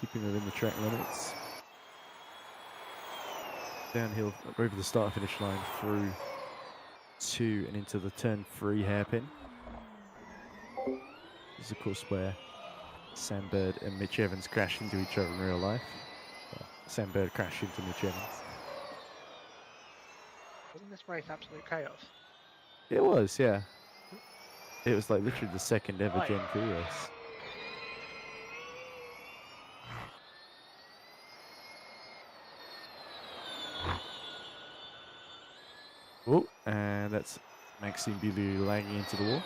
keeping within the track limits. Downhill over the start finish line through 2 and into the turn 3 hairpin. This is of course where Sam Bird and Mitch Evans crashed into each other in real life. Well, Sam Bird crashed into Mitch Evans. Wasn't this race absolute chaos? It was, yeah. It was like literally the second ever Right. Gen 3 race. Oh, and that's Maxime Bilou lagging into the wall.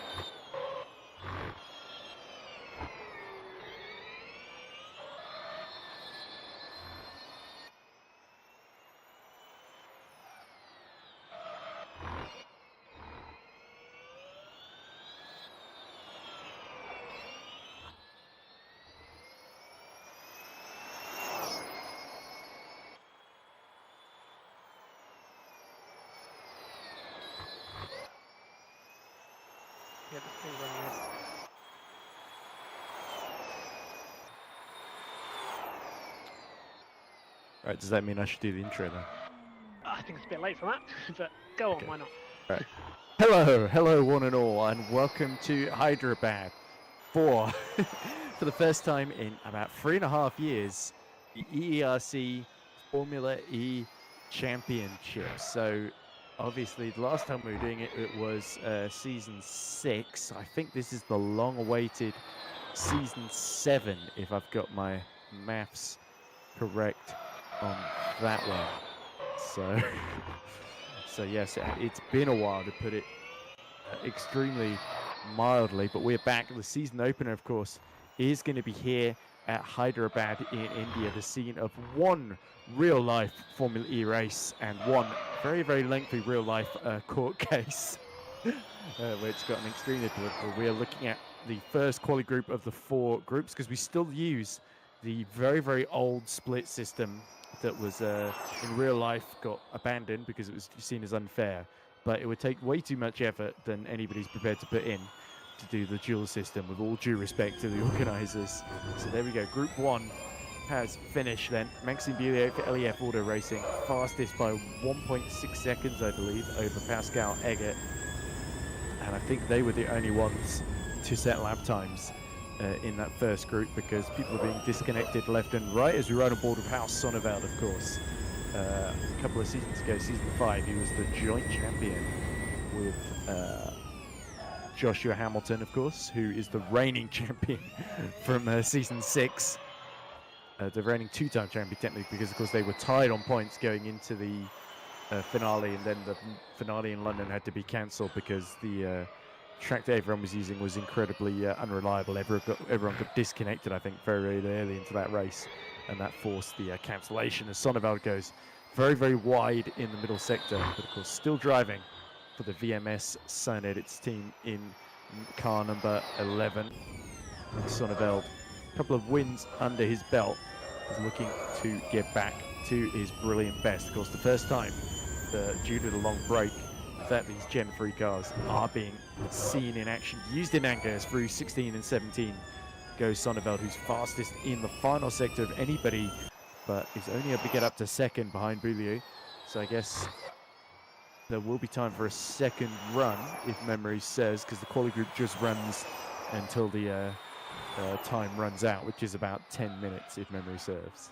Yeah, this thing running in. Alright, does that mean I should do the intro then? I think it's a bit late for that, but go on, Okay. why not? Right. Hello one and all, and welcome to Hyderabad for the first time in about 3.5 years, the EERC Formula E Championship. So obviously the last time we were doing it, it was season 6. I think this is the long-awaited season 7, if I've got my maths correct on that one. So so yes, it's been a while, to put it extremely mildly, but we're back. The season opener, of course, is going to be here at Hyderabad in India, the scene of one real-life Formula E race and one very, very lengthy real-life court case, where it's gotten extremely political. We are looking at the first quali group of the 4 groups, because we still use the very, very old split system that was in real life got abandoned because it was seen as unfair, but it would take way too much effort than anybody's prepared to put in to do the dual system, with all due respect to the organizers. So there we go, Group 1 has finished then. Maxime Bilou for LEF Auto Racing, fastest by 1.6 seconds, I believe, over Pascal Eggert, and I think they were the only ones to set lap times in that first group, because people are being disconnected left and right as we ride on board with House Sonneveld, of course. A couple of seasons ago, season 5, he was the joint champion with Joshua Hamilton, of course, who is the reigning champion from season 6. The reigning 2-time champion, technically, because of course they were tied on points going into the finale, and then the finale in London had to be cancelled because the track that everyone was using was incredibly unreliable. Everyone got disconnected, I think, very, very early into that race, and that forced the cancellation as Sonneveld goes very, very wide in the middle sector, but of course still driving for the VMS Sun Edits team in car number 11. And Sonneveld, a couple of wins under his belt, is looking to get back to his brilliant best. Of course, the first time due to the long break that these Gen 3 cars are being seen in action, used in anger through 16 and 17. Goes Sonneveld, who's fastest in the final sector of anybody, but is only able to get up to second behind Beaulieu. So I guess there will be time for a second run, if memory serves, because the quali group just runs until the time runs out, which is about 10 minutes, if memory serves.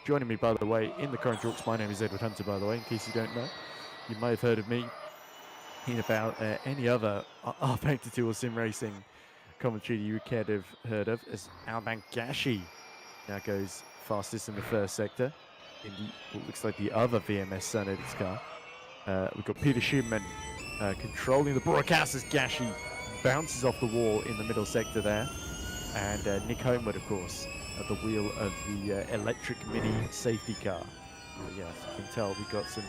Joining me, by the way, in the current talks, my name is Edward Hunter, by the way, in case you don't know. You may have heard of me in about any other R-Factor 2 or sim racing commentary you could have heard of, as Alban Gashi now goes fastest in the first sector in what looks like the other VMS Sun Edits car. We've got Peter Schumann controlling the broadcast as Gashi bounces off the wall in the middle sector there, and Nick Homewood, of course, at the wheel of the electric mini safety car. Yes, you can tell we've got some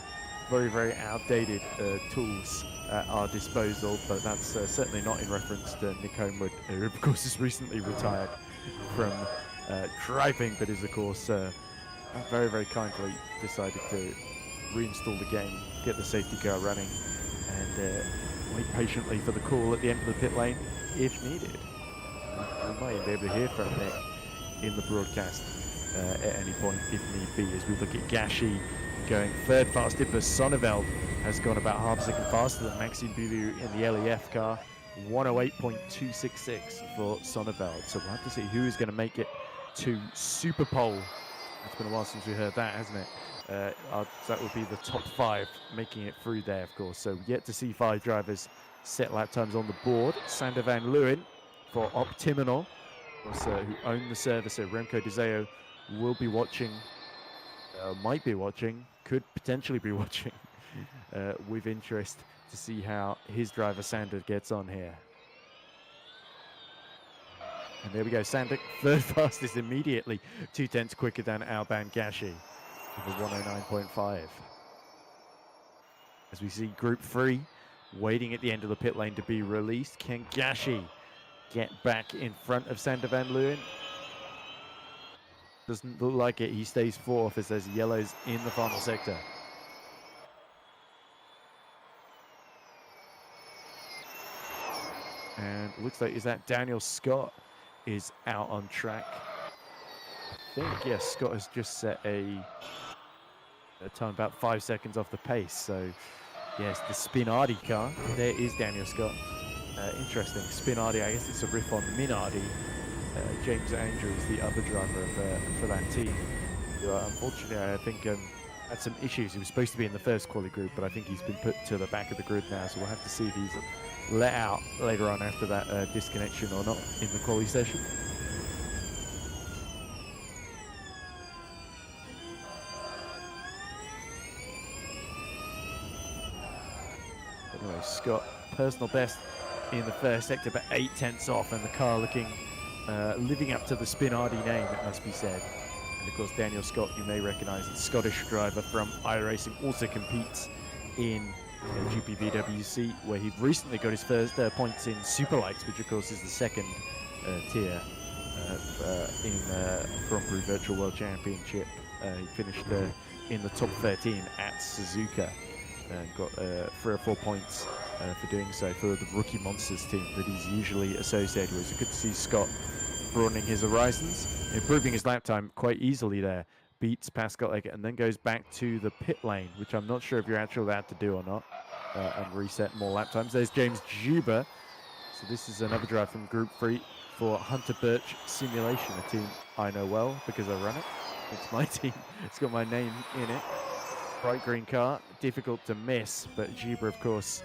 very, very outdated tools at our disposal, but that's certainly not in reference to Nick Homewood, who of course is recently retired from driving, but is of course very, very kindly decided to reinstall the game, get the safety car running, and wait patiently for the call at the end of the pit lane if needed. We might be able to hear from Nick in the broadcast at any point if need be, as we look at Gashi going third faster, but Sonneveld has gone about half a second faster than Maxime Boulou in the LEF car. 108.266 for Sonneveld. So we'll have to see who is going to make it to Super Pole. It's been a while since we heard that, hasn't it? That would be the top 5 making it through there, of course. So yet to see 5 drivers set lap times on the board. Sander van Leeuwen for Optiminal, of course, who own the service. So Remco De Zeo will be watching, might be watching, could potentially be watching with interest to see how his driver Sander gets on here. And there we go, Sander, third fastest immediately, 0.2 quicker than Alban Gashi with a 109.5. As we see Group 3 waiting at the end of the pit lane to be released. Can Gashi get back in front of Sander van Leeuwen? Doesn't look like it. He stays 4th as there's yellows in the final sector. And it looks like, is that Daniel Scott is out on track? I think, yes, Scott has just set a time about 5 seconds off the pace. So, yes, the Spinardi car. There is Daniel Scott. Interesting. Spinardi, I guess it's a riff on Minardi. James Andrews, the other driver for that team. Unfortunately, I think had some issues. He was supposed to be in the first quali group, but I think he's been put to the back of the grid now. So we'll have to see if he's let out later on after that disconnection or not in the quali session. Anyway, Scott, personal best in the first sector, but 0.8 off, and the car looking living up to the Spinardi name, it must be said. And of course, Daniel Scott, you may recognise, the Scottish driver from iRacing, also competes in GPVWC, where he recently got his first points in Superlights, which of course is the second tier in Grand Prix Virtual World Championship. He finished in the top 13 at Suzuka and got 3 or 4 points for doing so for the Rookie Monsters team that he's usually associated with. So good to see Scott broadening his horizons, improving his lap time quite easily there. Beats Pascal Eggert and then goes back to the pit lane, which I'm not sure if you're actually allowed to do or not, and reset more lap times. There's James Juba. So this is another drive from Group 3 for Hunter Birch Simulation, a team I know well because I run it. It's my team. It's got my name in it. Bright green car, difficult to miss, but Juba, of course,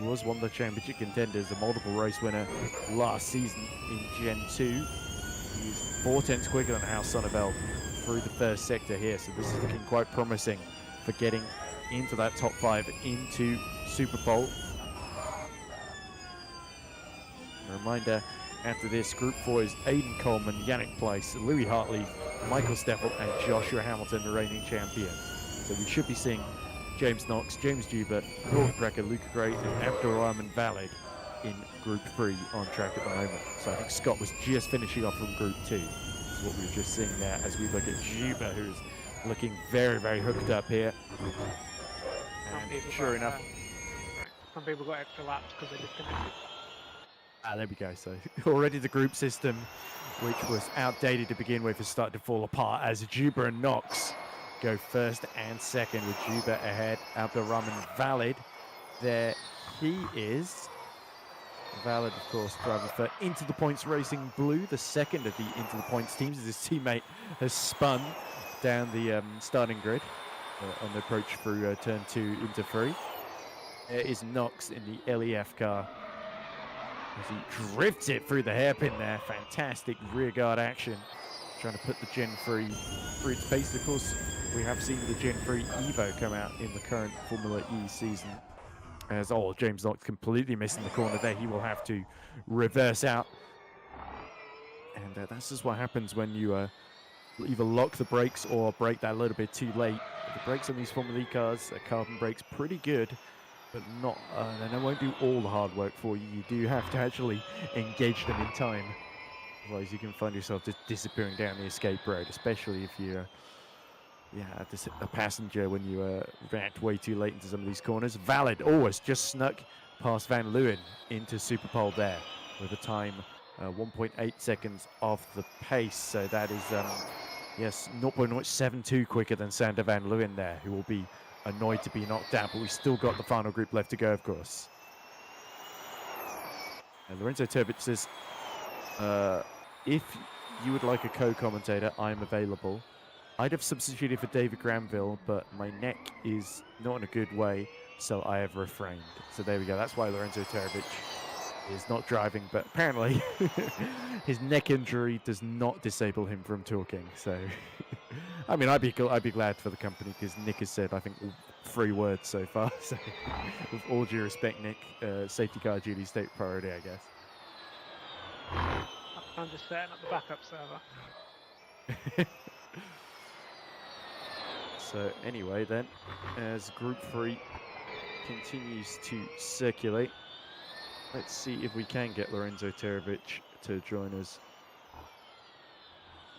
was one of the championship contenders, a multiple race winner last season in Gen 2. He's 0.4 quicker than House Sonneveld through the first sector here, so this is looking quite promising for getting into that top 5 into Super Pole. A reminder, after this, Group 4 is Aidan Coleman, Yannick Pleiss, Louis Hartley, Michael Steffel and Joshua Hamilton, the reigning champion. So we should be seeing James Knox, James Juba, Gordon Brecker, Luca Gray and Abdurrahman Valid in Group 3 on track at the moment. So I think Scott was just finishing off from Group 2. Is what we were just seeing there as we look at Juba, who's looking very, very hooked up here. And sure enough, some people got extra laps because they disconnected. There we go. So already the group system, which was outdated to begin with, is starting to fall apart as Juba and Knox go first and second, with Juba ahead. Abdurrahman Valid, there he is. Valid, of course, driving for Into the Points Racing Blue, the second of the Into the Points teams, as his teammate has spun down the starting grid on the approach through turn 2 into 3. There is Knox in the LEF car as he drifts it through the hairpin there. Fantastic rear guard action, trying to put the Gen 3 through its pace. Of course, we have seen the Gen 3 Evo come out in the current Formula E season. As James Knox completely missing the corner there. He will have to reverse out. And that's just what happens when you either lock the brakes or brake that a little bit too late. The brakes on these Formula E cars, carbon brakes, pretty good, but not, and they won't do all the hard work for you. You do have to actually engage them in time. Otherwise you can find yourself just disappearing down the escape road, especially if you're a passenger when you react way too late into some of these corners. Valid has just snuck past Van Leeuwen into Super Pole there with a time 1.8 seconds off the pace. So that is, yes, 0.72 quicker than Sander van Leeuwen there, who will be annoyed to be knocked out. But we've still got the final group left to go, of course. And Lorenzo Terbic says, if you would like a co-commentator, I'm available. I'd have substituted for David Granville, but my neck is not in a good way, so I have refrained. So there we go. That's why Lorenzo Terbic is not driving, but apparently his neck injury does not disable him from talking. So, I mean, I'd be glad for the company, because Nick has said, I think, 3 words so far. So, with all due respect, Nick, safety car duties take priority, I guess. I'm just setting up the backup server. So anyway, then, as Group 3 continues to circulate, let's see if we can get Lorenzo Terbic to join us.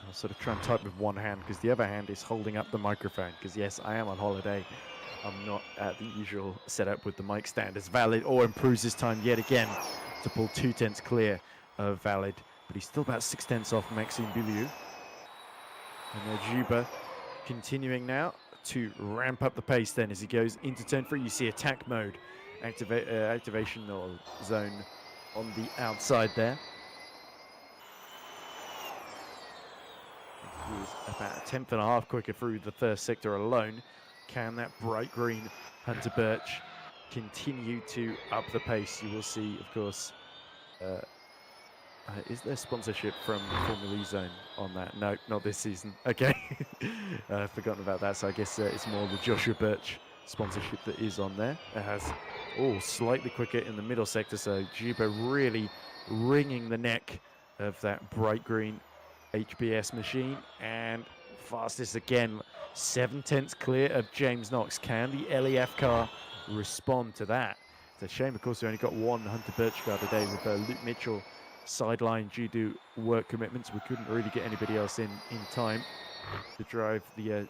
I'll sort of try and type with one hand, because the other hand is holding up the microphone, because yes, I am on holiday. I'm not at the usual setup with the mic stand as Valid, or improves his time yet again to pull 2/10 clear of Valid, but he's still about 6/10 off Maxime Biliou. And Juba continuing now to ramp up the pace then as he goes into turn 3. You see attack mode, activation or zone on the outside there. He was about 1/10.5 quicker through the first sector alone. Can that bright green Hunter Birch continue to up the pace? You will see, of course, is there sponsorship from Formula E Zone on that? No, not this season. Okay. Forgotten about that. So I guess it's more the Joshua Birch sponsorship that is on there. It has, slightly quicker in the middle sector. So Juba really wringing the neck of that bright green HBS machine. And fastest again, 7/10 clear of James Knox. Can the LEF car respond to that? It's a shame, of course, we only got one Hunter Birch car today with Luke Mitchell sideline due to work commitments. We couldn't really get anybody else in time to drive the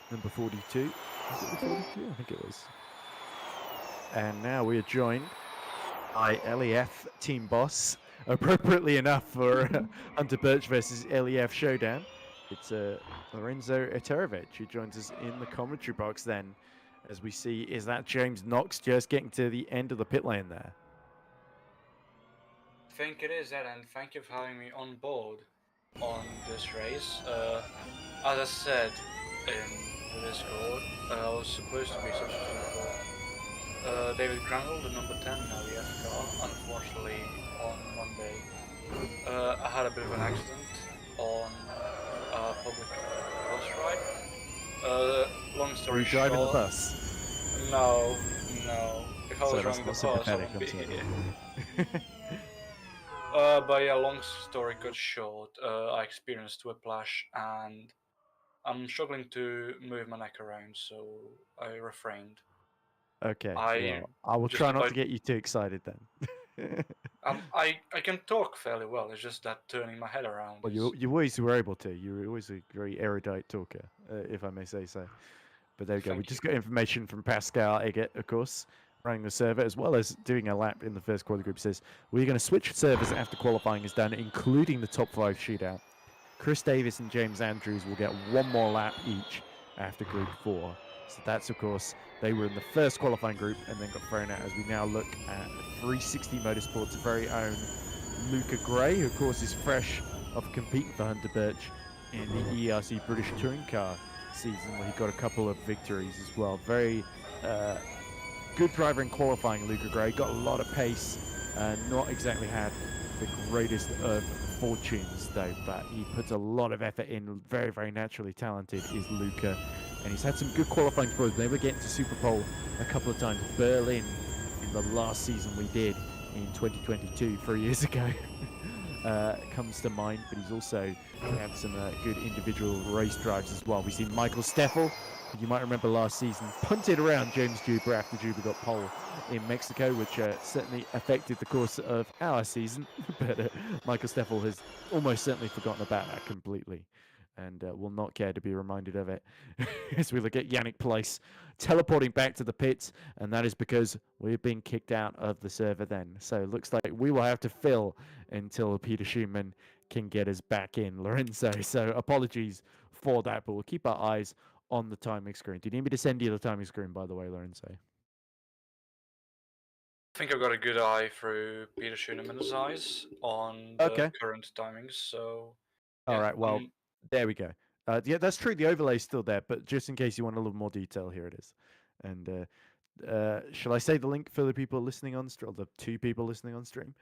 number 42. Was it the 42? I think it was. And now we are joined by LEF team boss, appropriately enough for Hunter Birch versus LEF showdown. It's Lorenzo Eterovic who joins us in the commentary box then, as we see, is that James Knox just getting to the end of the pit lane there? I think it is, Ed, and thank you for having me on board on this race. As I said in the Discord, I was supposed to be substituting for David Granville, the number 10 in LEF car. Unfortunately, on Monday, I had a bit of an accident on a public bus ride. Long story short... Were you driving the bus? No. If I was driving the bus, I would be here. But yeah, long story cut short, I experienced whiplash and I'm struggling to move my neck around, so I refrained. Okay, I will try not to get you too excited then. I can talk fairly well, it's just that turning my head around. Well, you always were able to. You were always a very erudite talker, if I may say so. But there we go. We just got information from Pascal Eggett, of course, running the server, as well as doing a lap in the first quali group. Says, we're going to switch servers after qualifying is done, including the top 5 shootout. Chris Davis and James Andrews will get one more lap each after group 4. So that's, of course, they were in the first qualifying group and then got thrown out, as we now look at 360 Motorsport's very own Luca Gray, who, of course, is fresh of competing for Hunter Birch in the EERC British Touring Car season, where he got a couple of victories as well. Very good driver in qualifying, Luca Gray. Got a lot of pace, not exactly had the greatest of fortunes though, but he puts a lot of effort in. Very, very naturally talented is Luca, and he's had some good qualifying for us. They were getting to Super Pole a couple of times. Berlin in the last season we did in 2022, 3 years ago, comes to mind, but he's also had some good individual race drives as well. We've seen Michael Steffel, who you might remember last season, punted around James Juba after Juba got pole in Mexico, which certainly affected the course of our season. But Michael Steffel has almost certainly forgotten about that completely. and will not care to be reminded of it as we look at Yannick Place teleporting back to the pits, and that is because we've been kicked out of the server then. So it looks like we will have to fill until Peter Schumann can get us back in, Lorenzo. So apologies for that, but we'll keep our eyes on the timing screen. Do you need me to send you the timing screen, by the way, Lorenzo? I think I've got a good eye through Peter Schooneman's eyes on the current timings, so... All right, well, there we go. Yeah, that's true. The overlay's still there, but just in case you want a little more detail, here it is. And shall I say the link for the people listening on stream, the 2 people listening on stream?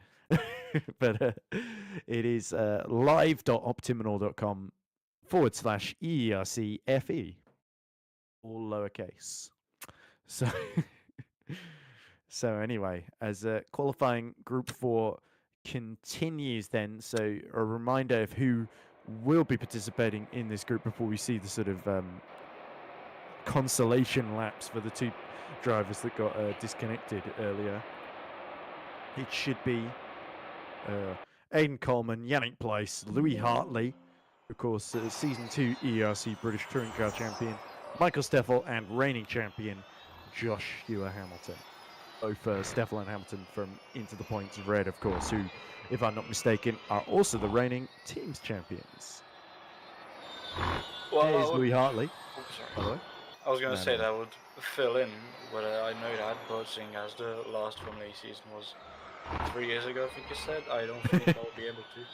But it is live.optiminal.com/EERCFE, all lowercase. So, so anyway, as qualifying Group 4 continues then, so a reminder of who will be participating in this group before we see the sort of consolation laps for the 2 drivers that got disconnected earlier. It should be Aidan Coleman, Yannick Place, Louis Hartley, of course, Season 2 EERC British Touring Car Champion, Michael Steffel, and reigning champion Joshua Hamilton. Both Steffel and Hamilton from Into the Points Red, of course, who, if I'm not mistaken, are also the reigning teams champions. Well, there's Louis Hartley. By the way. I was going to say that would fill in, but I know that, but seeing as the last Formula E season was 3 years ago, I think you said, I don't think I'll be able to.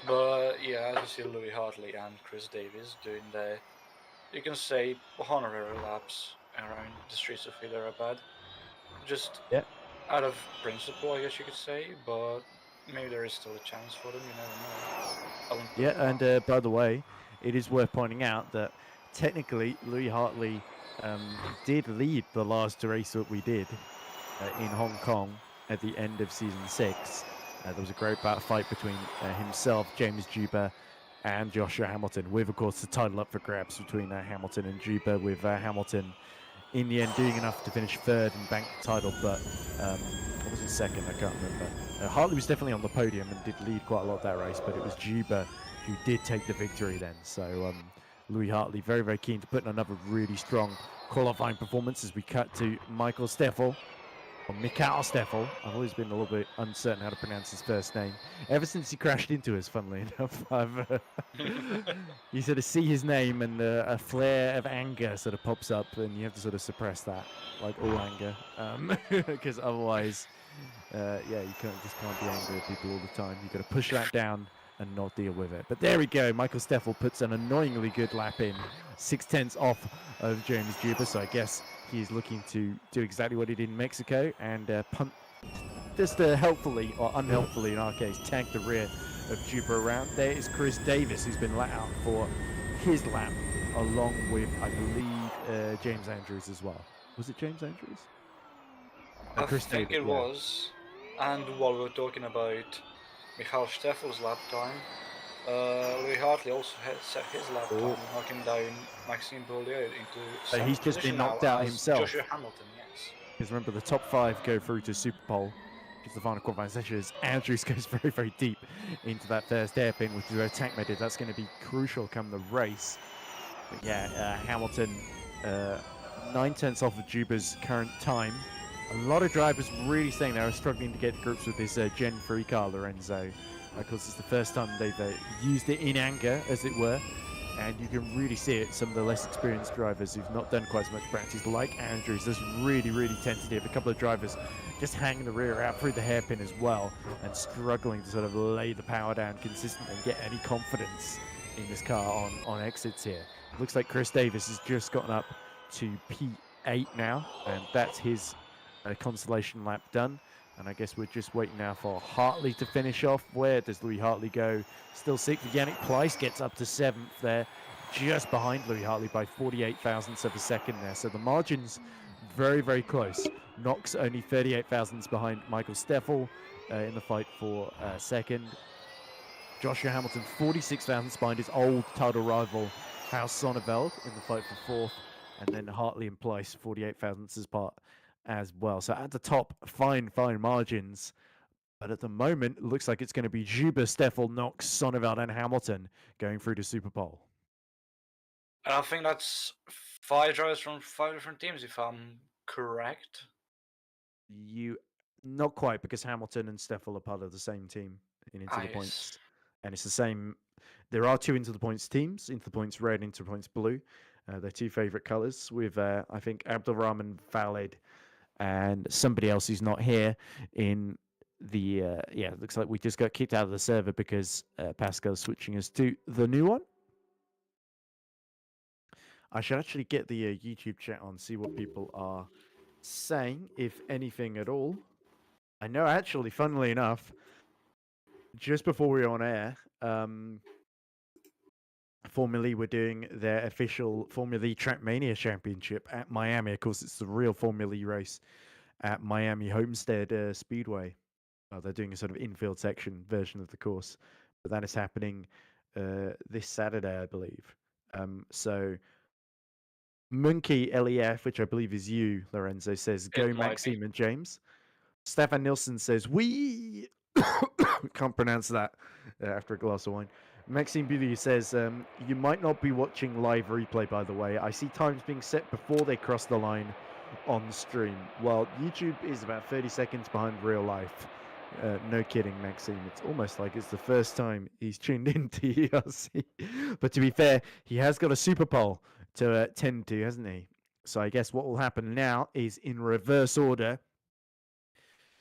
But yeah, as you see Louis Hartley and Chris Davies doing their, you can say, honorary laps around the streets of Hyderabad. Just out of principle, I guess you could say, but maybe there is still a chance for them, you never know. Yeah, and by the way, it is worth pointing out that technically Louis Hartley did lead the last race that we did in Hong Kong at the end of Season 6. There was a great fight between himself, James Juba, and Joshua Hamilton, with, of course, the title up for grabs between Hamilton and Juba, with Hamilton in the end doing enough to finish 3rd and bank the title, but what was it, 2nd? I can't remember. Hartley was definitely on the podium and did lead quite a lot that race, but it was Juba who did take the victory then. So Louis Hartley very, very keen to put in another really strong qualifying performance as we cut to Michael Steffel, or Mikhail Steffel. I've always been a little bit uncertain how to pronounce his first name. Ever since he crashed into us, funnily enough, you sort of see his name and a flare of anger sort of pops up, and you have to sort of suppress that, like all anger, because otherwise, yeah, you just can't be angry at people all the time. You've got to push that down and not deal with it. But there we go. Michael Steffel puts an annoyingly good lap in, 6/10 off of James Juba. So I guess he's looking to do exactly what he did in Mexico and punt, just helpfully or unhelpfully in our case, tag the rear of Juba around. There is Chris Davis, who's been let out for his lap, along with, I believe, James Andrews as well. Was it James Andrews? I think it was. And while we were talking about Michael Steffel's lap time, Louis Hartley also had set his lap time, knocking down Maxime Beaulieu into so he's just been knocked out himself. Joshua Hamilton, yes. Because remember, the top 5 go through to Super Pole, which is the final qualifying session. Andrews goes very, very deep into that first hairpin, which is where Takma did. That's going to be crucial come the race. But yeah, Hamilton, 9/10 off of Juba's current time. A lot of drivers really saying they were struggling to get to grips with this Gen 3 car, Lorenzo. Of course, it's the first time they've used it in anger, as it were. And you can really see it. Some of the less experienced drivers who've not done quite as much practice, like Andrews, that's really, really tentative. A couple of drivers just hanging the rear out through the hairpin as well and struggling to sort of lay the power down consistently and get any confidence in this car on exits here. Looks like Chris Davis has just gotten up to P8 now, and that's his consolation lap done. And I guess we're just waiting now for Hartley to finish off. Where does Louis Hartley go? Still 6th. Yannick Place gets up to 7th there, just behind Louis Hartley by 48 thousandths of a second there. So the margin's very, very close. Knox only 38 thousandths behind Michael Steffel in the fight for 2nd. Joshua Hamilton 46 thousandths behind his old title rival House Sonneveld in the fight for 4th. And then Hartley and Place 48 thousandths as part as well. So at the top, fine margins. But at the moment, it looks like it's going to be Juba, Steffel, Knox, Sonneveld, and Hamilton going through to Super Pole. And I think that's 5 drivers from 5 different teams, if I'm correct. You not quite, because Hamilton and Steffel are part of the same team in Into Ah, the yes. Points, and it's the same. There are two Into the Points teams: Into the Points Red, Into the Points Blue. Their two favorite colors. With I think Abdulrahman Valid and somebody else who's not here in the yeah. Looks like we just got kicked out of the server because Pascal's switching us to the new one. I should actually get the YouTube chat on, see what people are saying, if anything at all. I know, actually, funnily enough, just before we were on air, Formula E were doing their official Formula E Trackmania Championship at Miami. Of course, it's the real Formula E race at Miami Homestead Speedway. Well, they're doing a sort of infield section version of the course, but that is happening this Saturday, I believe. So Monkey LEF, which I believe is you, Lorenzo, says, It go might be. Maxime and James. Stefan Nilsson says, we can't pronounce that after a glass of wine. Maxime Beauty says, you might not be watching live replay, by the way. I see times being set before they cross the line on stream. Well, YouTube is about 30 seconds behind real life. No kidding, Maxime. It's almost like it's the first time he's tuned into ERC. But to be fair, he has got a Super Bowl to tend to, hasn't he? So I guess what will happen now is in reverse order.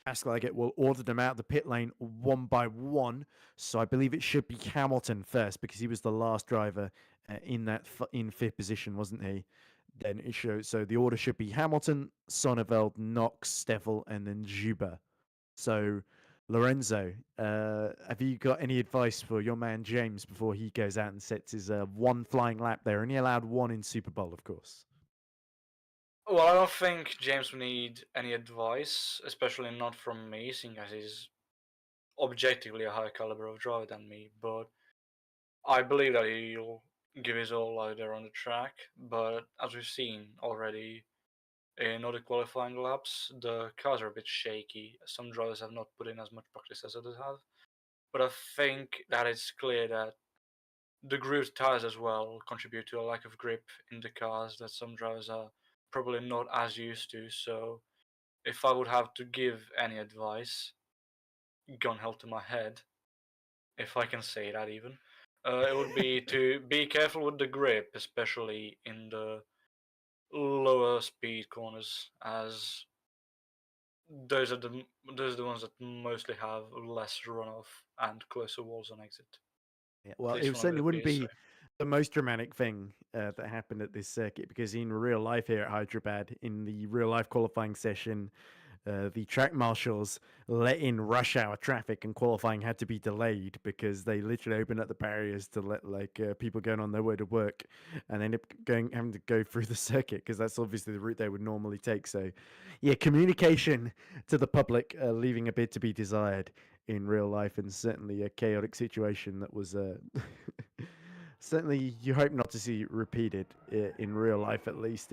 Pascal will order them out of the pit lane one by one. So I believe it should be Hamilton first, because he was the last driver in that in fifth position, wasn't he? Then it shows. So the order should be Hamilton, Sonneveld, Knox, Steffel, and then Juba. So Lorenzo, have you got any advice for your man James before he goes out and sets his one flying lap there? Only allowed one in Super Bowl, of course. Well, I don't think James will need any advice, especially not from me, seeing as he's objectively a higher caliber of driver than me. But I believe that he'll give his all out there on the track. But as we've seen already in other qualifying laps, the cars are a bit shaky. Some drivers have not put in as much practice as others have. But I think that it's clear that the grooved tires as well contribute to a lack of grip in the cars that some drivers are probably not as used to. So if I would have to give any advice, gun held to my head, if I can say that even, it would be to be careful with the grip, especially in the lower speed corners, as those are the ones that mostly have less runoff and closer walls on exit. Yeah, At well, least it one of certainly it wouldn't appears so. be the most dramatic thing that happened at this circuit, because in real life here at Hyderabad, in the real life qualifying session, the track marshals let in rush hour traffic, and qualifying had to be delayed because they literally opened up the barriers to let people going on their way to work, and end up having to go through the circuit, because that's obviously the route they would normally take. So, yeah, communication to the public leaving a bit to be desired in real life, and certainly a chaotic situation that was certainly you hope not to see repeated in real life, at least.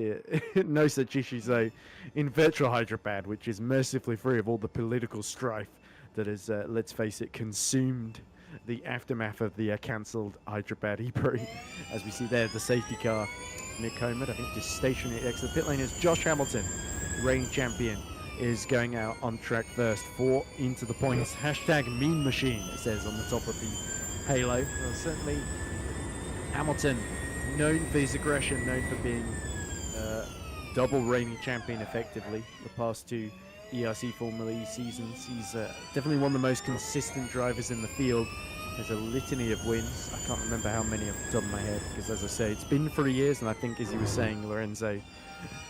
No such issues though in virtual Hyderabad, which is mercifully free of all the political strife that has, let's face it, consumed the aftermath of the cancelled Hyderabad E-Pro. As we see there, the safety car, Nick Homer, I think, just stationary next to the pit lane is Josh Hamilton, reigning champion, is going out on track first for Into the Points. Hashtag Mean Machine, it says on the top of the halo. Well, certainly Hamilton, known for his aggression, known for being double reigning champion effectively the past two ERC Formula E seasons. He's definitely one of the most consistent drivers in the field. There's a litany of wins. I can't remember how many off the top of my head, because as I say, it's been 3 years, and I think, as you were saying, Lorenzo,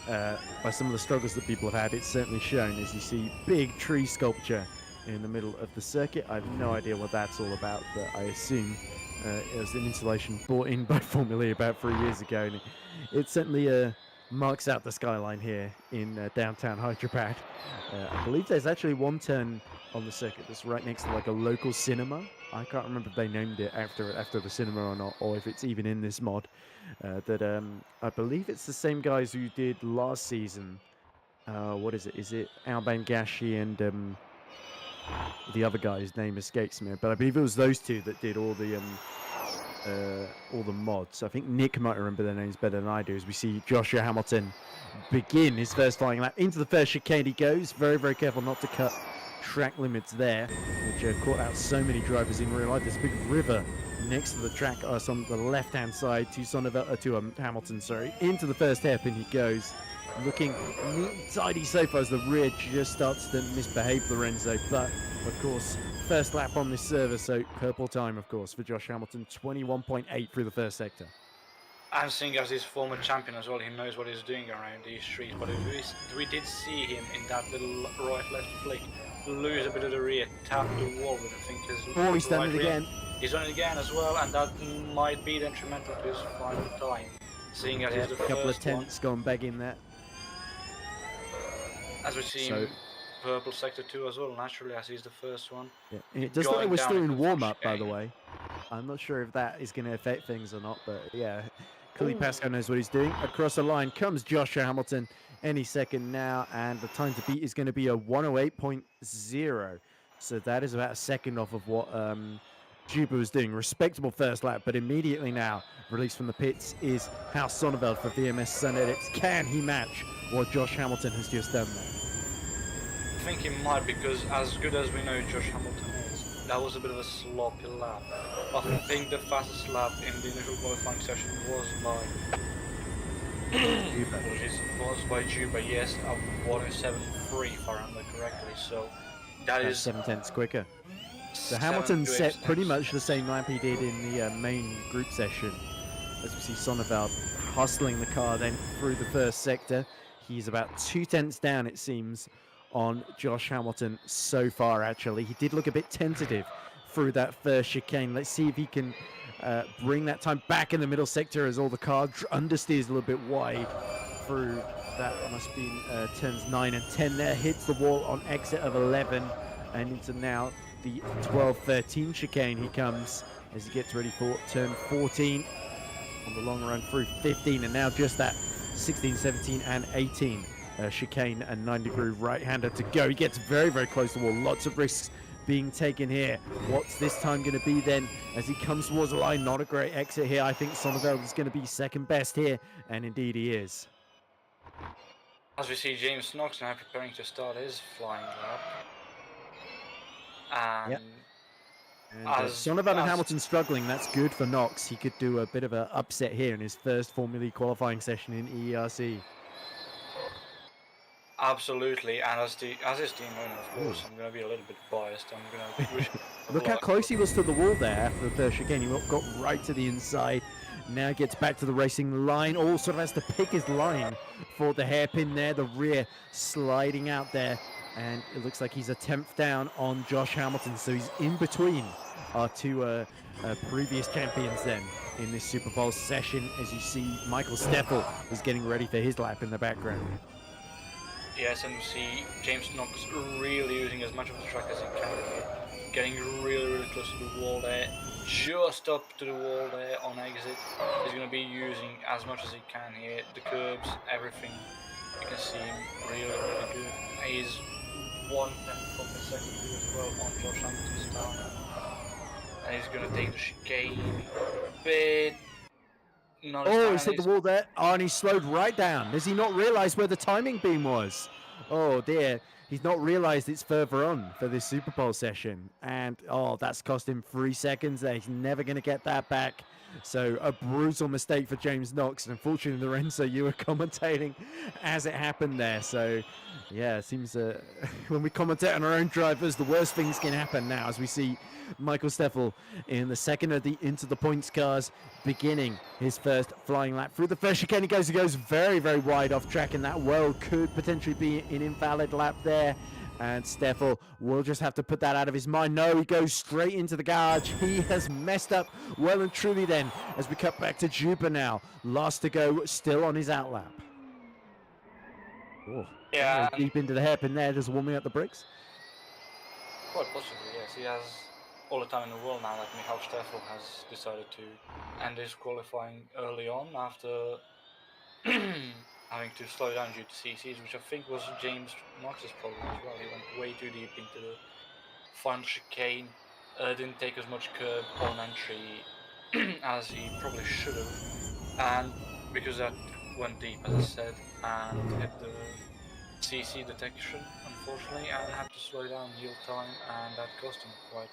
by some of the struggles that people have had, it's certainly shown, as you see big tree sculpture in the middle of the circuit. I have no idea what that's all about, but I assume it was an installation brought in by Formula E about 3 years ago, and it certainly marks out the skyline here in downtown Hyderabad. I believe there's actually one turn on the circuit that's right next to like a local cinema. I can't remember if they named it after the cinema or not, or if it's even in this mod. I believe it's the same guys who did last season. What is it? Is it Alban Gashi and the other guy's name escapes me? But I believe it was those two that did all the all the mods. I think Nick might remember their names better than I do, as we see Joshua Hamilton begin his first flying lap. Into the first chicane he goes. Very, very careful not to cut track limits there, which caught out so many drivers in real life. There's a big river next to the track on the left-hand side to Hamilton, sorry. Into the first hairpin he goes. Looking neat and tidy so far as the rear just starts to misbehave Lorenzo, but of course first lap on this server, so purple time of course for Josh Hamilton, 21.8 through the first sector. And seeing as he's former champion as well, he knows what he's doing around these streets, but we did see him in that little right-left flick lose a bit of the rear, tap the wall with I think his He's done it again. He's done it again as well, and that might be detrimental to his final time, seeing as he's the first couple of tenths gone back in there. As we see in purple sector 2 as well, naturally, as he's the first one. Yeah. It does look like we're still in warm-up, by the way. I'm not sure if that is going to affect things or not, but yeah, clearly Pascal knows what he's doing. Across the line comes Joshua Hamilton any second now, and the time to beat is going to be a 108.0. So that is about a second off of what Juba was doing. Respectable first lap, but immediately now, released from the pits is House Sonneveld for VMS Sun Edits. Can he match what Josh Hamilton has just done there? I think he might, because as good as we know Josh Hamilton is, that was a bit of a sloppy lap. I think the fastest lap in the initial qualifying session was by Juba, yes, at 107.3 if I remember correctly, so that is 7 tenths quicker. So Hamilton set pretty much the same lap he did in the main group session. As we see Sonneveld hustling the car then through the first sector. He's about 2 tenths down, it seems, on Josh Hamilton so far, actually. He did look a bit tentative through that first chicane. Let's see if he can bring that time back in the middle sector as all the car understeers a little bit wide through that. Must be turns 9 and 10 there. Hits the wall on exit of 11 and into now the 12-13 chicane he comes as he gets ready for turn 14 on the long run through 15, and now just that 16, 17 and 18 chicane and 9-degree right-hander to go. He gets very, very close to the wall. Lots of risks being taken here. What's this time going to be then as he comes towards the line? Not a great exit here. I think Sonneveld is going to be second best here, and indeed he is. As we see James Knox now preparing to start his flying lap. And Sonneveld and Hamilton struggling. That's good for Knox. He could do a bit of an upset here in his first Formula E qualifying session in EERC. Absolutely, and as his team owner, of course, I'm going to be a little bit biased. I'm going to wish. Look how close he was to the wall there after the first chicane. He got right to the inside. Now gets back to the racing line. Oh, sort of has to pick his line for the hairpin there. The rear sliding out there. And it looks like he's a 10th down on Josh Hamilton. So he's in between our two previous champions then in this Super Bowl session. As you see, Michael Steffel is getting ready for his lap in the background. Yes, and we see James Knox really using as much of the track as he can. Getting really, really close to the wall there. Just up to the wall there on exit. He's going to be using as much as he can here. The curbs, everything. You can see him really, really good. He's 1 tenth of a second as well on Josh Hamilton's time. And he's going to take the chicane a bit. Oh, he's hit the wall there. Oh, and he slowed right down. Does he not realise where the timing beam was? Oh, dear. He's not realised it's further on for this Super Bowl session. And, oh, that's cost him 3 seconds there. He's never going to get that back. So, a brutal mistake for James Knox. And unfortunately, Lorenzo, you were commentating as it happened there. So, yeah, it seems when we commentate on our own drivers, the worst things can happen now as we see Michael Steffel in the second of the Into the Points cars beginning his first flying lap through the first chicane. He goes very, very wide off track, and that well could potentially be an invalid lap there. And Steffel will just have to put that out of his mind. No, he goes straight into the garage. He has messed up well and truly then as we cut back to Juba now. Last to go, still on his outlap. Oh, yeah. Deep into the hairpin there, just warming up the brakes. Quite possibly, yes. He has all the time in the world now that Michael Steffel has decided to end his qualifying early on after having to slow down due to CCs, which I think was James Knox's problem as well. He went way too deep into the final chicane, didn't take as much curb on entry as he probably should have, and because that went deep, as I said, and hit the CC detection, unfortunately, and had to slow down yield time, and that cost him quite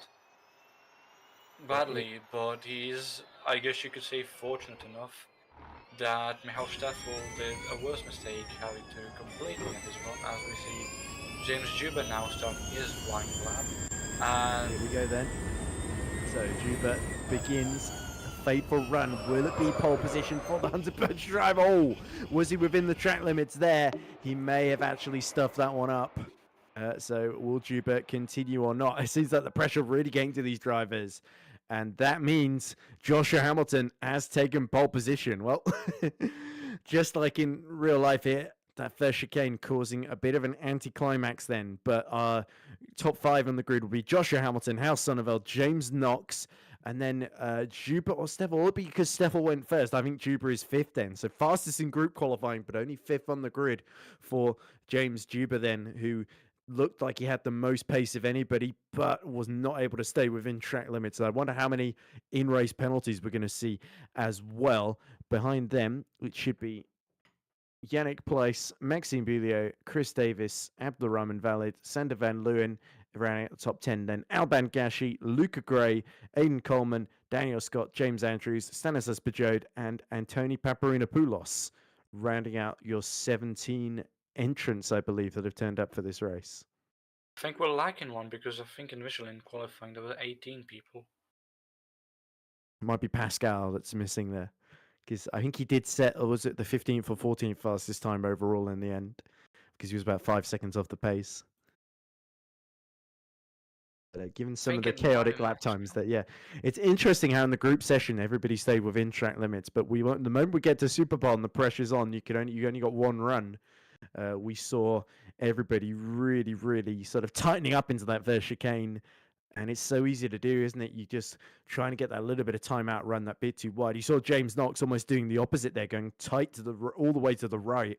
badly. But he's, I guess you could say, fortunate enough that Michał Steffel did a worse mistake, having to completely end his run, as we see James Juba now starting his flying lap. And here we go then. So Juba begins the fateful run. Will it be pole position for the Hunter Birch drive? Oh, was he within the track limits there? He may have actually stuffed that one up. So will Juba continue or not? It seems like the pressure really getting to these drivers. And that means Joshua Hamilton has taken pole position. Well, just like in real life here, that first chicane causing a bit of an anticlimax then. But top 5 on the grid will be Joshua Hamilton, Hal Sonneveld, James Knox, and then Juba or Steffel. Will it be because Steffel went first? I think Juba is 5th then. So fastest in group qualifying, but only 5th on the grid for James Juba then, who looked like he had the most pace of anybody, but was not able to stay within track limits. So I wonder how many in-race penalties we're going to see as well. Behind them, it should be Yannick Place, Maxime Bulliot, Chris Davis, Abdulrahman Valid, Sander Van Leeuwen rounding out the top 10. Then Alban Gashi, Luca Gray, Aidan Coleman, Daniel Scott, James Andrews, Stanislas Bajode, and Antoni Paparinopoulos rounding out your 17 entrants, I believe, that have turned up for this race. I think we're lacking one because I think initially in qualifying there were 18 people. Might be Pascal that's missing there. Because I think he did set, or was it the 15th or 14th fastest time overall in the end? Because he was about 5 seconds off the pace. Given some of the chaotic lap times, that it's interesting how in the group session everybody stayed within track limits, but the moment we get to Super Bowl and the pressure's on, you only got one run. We saw everybody really sort of tightening up into that first chicane. And it's so easy to do, isn't it? You just trying to get that little bit of time out, run that bit too wide. You saw James Knox almost doing the opposite there, going tight to all the way to the right,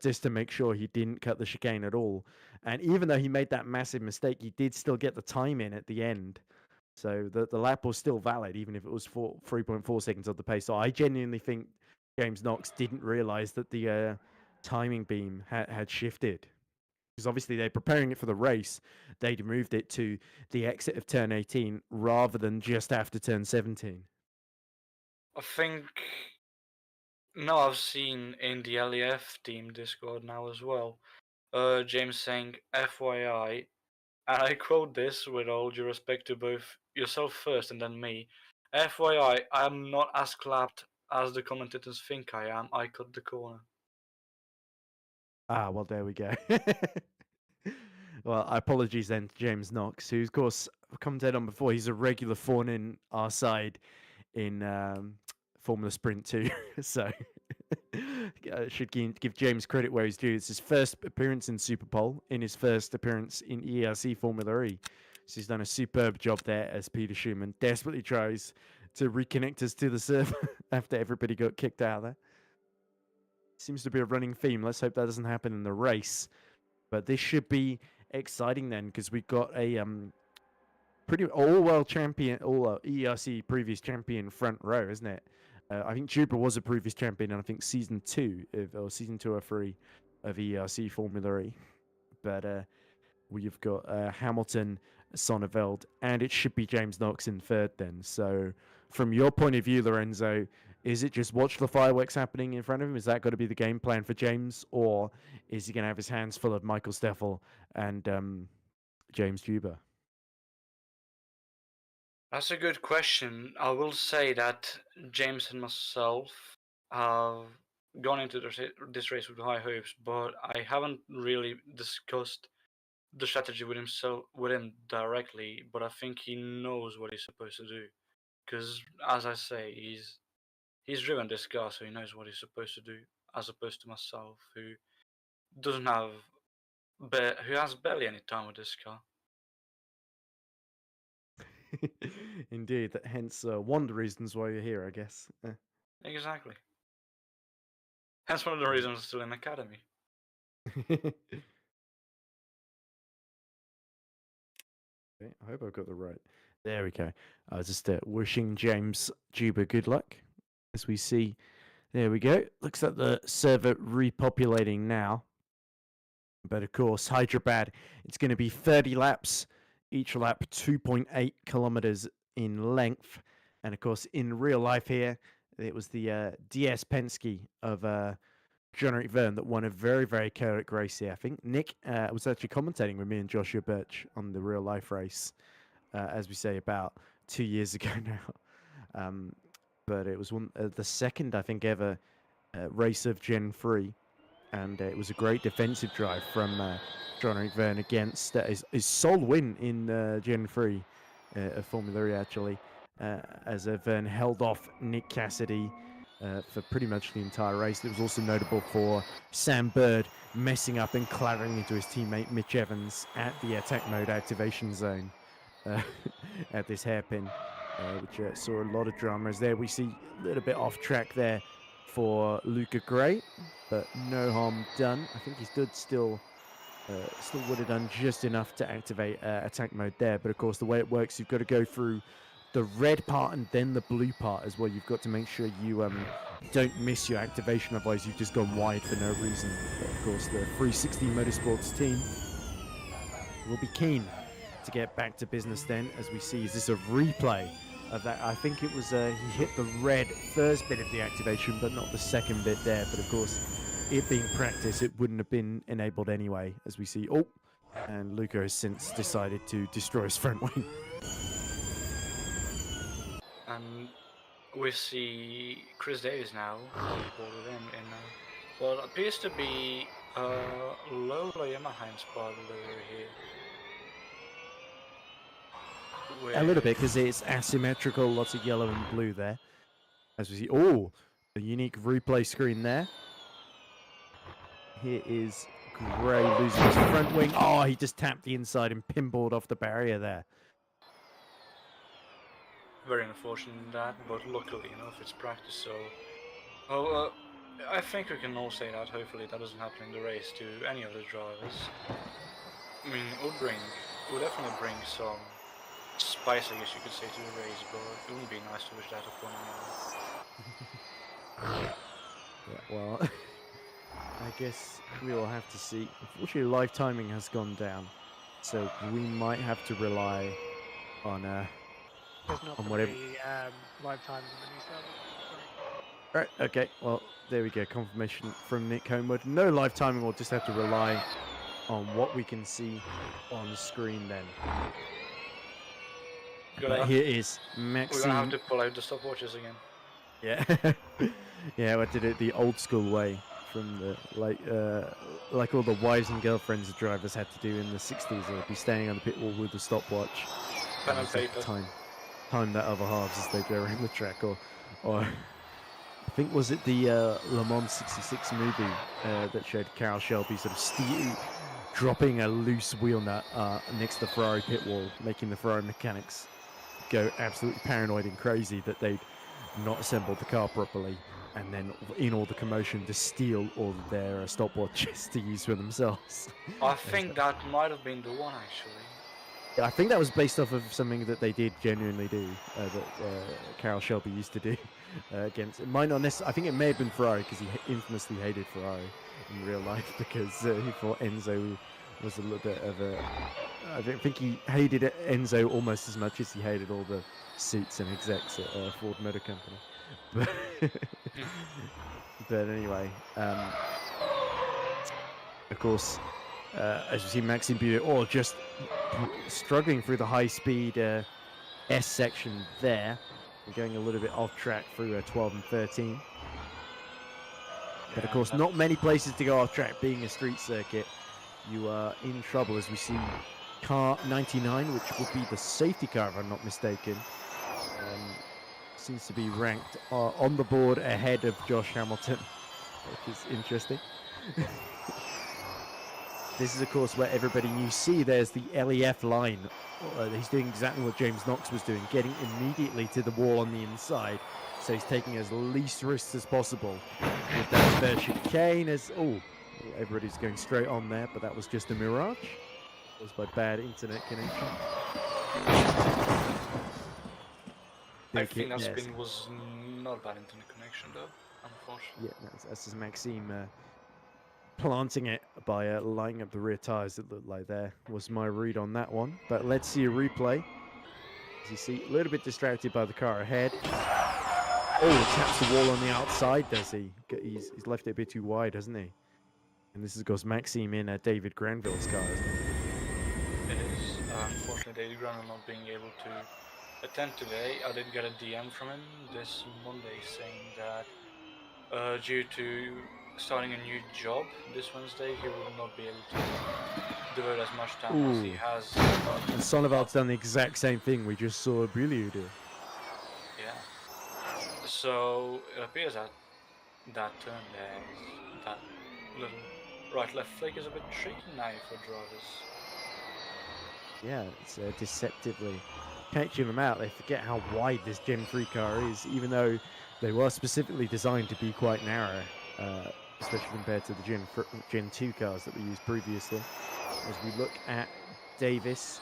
just to make sure he didn't cut the chicane at all. And even though he made that massive mistake, he did still get the time in at the end. So the lap was still valid, even if it was 3.4 seconds of the pace. So I genuinely think James Knox didn't realize that the timing beam had shifted. Because obviously they're preparing it for the race, they'd moved it to the exit of turn 18 rather than just after turn 17. I think, no, I've seen in the LEF team Discord now as well, James saying, FYI, and I quote this with all due respect to both yourself first and then me, FYI, I'm not as clapped as the commentators think I am. I cut the corner. Ah, well, there we go. Well, apologies then to James Knox, who, of course, I've commented on before. He's a regular thorn in our side in Formula Sprint 2. So I should give James credit where he's due. It's his first appearance in Superpole, in his first appearance in EERC Formula E. So he's done a superb job there as Peter Schumann desperately tries to reconnect us to the server after everybody got kicked out of there. Seems to be a running theme. Let's hope that doesn't happen in the race. But this should be exciting then, because we've got a pretty all-world champion, all ERC previous champion front row, isn't it? I think Juba was a previous champion, and I think season 2 or 3 of ERC Formula E. But we've got Hamilton, Sonneveld, and it should be James Knox in third then. So from your point of view, Lorenzo, is it just watch the fireworks happening in front of him? Is that going to be the game plan for James? Or is he going to have his hands full of Michael Steffel and James Juba? That's a good question. I will say that James and myself have gone into this race with high hopes, but I haven't really discussed the strategy with him directly. But I think he knows what he's supposed to do, because as I say, he's driven this car, so he knows what he's supposed to do, as opposed to myself, who doesn't have, who has barely any time with this car. Indeed, hence one of the reasons why you're here, I guess. Exactly. Hence one of the reasons I'm still in academy. Okay, I hope I've got the right. There we go. I was just wishing James Juba good luck. As we see, there we go. Looks like the server repopulating now. But of course, Hyderabad, it's going to be 30 laps, each lap 2.8 kilometers in length. And of course, in real life here, it was the DS Penske of John Verne that won a very, very chaotic race here. I think Nick was actually commentating with me and Joshua Birch on the real life race, as we say, about 2 years ago now. But it was the second, I think, ever race of Gen 3. And it was a great defensive drive from John Verne against his sole win in Gen 3 of Formula E, actually, as Verne held off Nick Cassidy for pretty much the entire race. It was also notable for Sam Bird messing up and clattering into his teammate Mitch Evans at the attack mode activation zone at this hairpin, which saw a lot of drama. As there we see a little bit off track there for Luca Gray, but no harm done. I think he stood still would have done just enough to activate attack mode there. But of course, the way it works, you've got to go through the red part and then the blue part as well. You've got to make sure you don't miss your activation, otherwise you've just gone wide for no reason. But of course, the 360 Motorsports team will be keen to get back to business then, as we see, is this a replay of that? I think it was he hit the red first bit of the activation, but not the second bit there. But of course, it being practice, it wouldn't have been enabled anyway, as we see. Oh, and Luca has since decided to destroy his front wing. And we see Chris Davis now boarded in what appears to be low Yamaha inspired livery here. A little bit, because it's asymmetrical, lots of yellow and blue there. As we see, oh, a unique replay screen there. Here is Gray losing his front wing. Oh, he just tapped the inside and pinballed off the barrier there. Very unfortunate that, but luckily enough it's practice, so... I think we can all say that hopefully that doesn't happen in the race to any of the drivers. I mean, it would definitely bring some spice, I guess you could say, to the race, but it wouldn't be nice to wish that upon anyone. Yeah, well, I guess we will have to see. Unfortunately, live timing has gone down, so we might have to rely on whatever. Live times in the new server. Right, okay, well, there we go. Confirmation from Nick Homewood. No live timing, we'll just have to rely on what we can see on the screen then. But here is Maxime. We're gonna have to pull out the stopwatches again. Yeah, yeah, I did it the old school way, from the like all the wives and girlfriends the drivers had to do in the 60s. They'd be standing on the pit wall with the stopwatch. Pen and paper. Time that other halves as they go around the track, or I think, was it the Le Mans 66 movie that showed Carroll Shelby sort of dropping a loose wheel nut next to the Ferrari pit wall, making the Ferrari mechanics go absolutely paranoid and crazy that they'd not assembled the car properly, and then in all the commotion to steal all of their stopwatches to use for themselves. I think that might have been the one, actually. Yeah, I think that was based off of something that they did genuinely do, that Carroll Shelby used to do against. It might not necessarily. I think it may have been Ferrari, because he infamously hated Ferrari in real life, because he thought Enzo was a little bit of a. I think he hated Enzo almost as much as he hated all the suits and execs at Ford Motor Company. But anyway, of course. As you see, Maxime Buet, just struggling through the high-speed S section there. We're going a little bit off track through 12 and 13. But of course, not many places to go off track. Being a street circuit, you are in trouble, as we see car 99, which will be the safety car, if I'm not mistaken. Seems to be ranked on the board ahead of Josh Hamilton, which is interesting. This is, of course, where everybody, you see there's the LEF line. He's doing exactly what James Knox was doing, getting immediately to the wall on the inside. So he's taking as least risks as possible with that third chicane. Everybody's going straight on there, but that was just a mirage. Caused by bad internet connection. think that yes. spin was not bad internet connection though, unfortunately. Yeah, that's just Maxime planting it by lining up the rear tyres. It looked like there was my read on that one. But let's see a replay. As you see, a little bit distracted by the car ahead. Oh, taps the wall on the outside, does he? He's left it a bit too wide, hasn't he? And this is goes Maxime in David Granville's car, isn't it? It is. Unfortunately, David Granville not being able to attend today. I did get a DM from him this Monday saying that due to starting a new job this Wednesday, he would not be able to devote as much time as he Ooh. has. And Sonnevelt's done the exact same thing we just saw Brilliant do. Yeah. So it appears that that turn there is that little right-left flick is a bit tricky now for drivers. Yeah, it's deceptively catching them out. They forget how wide this Gen 3 car is, even though they were specifically designed to be quite narrow, especially compared to the Gen 2 cars that we used previously. As we look at Davis,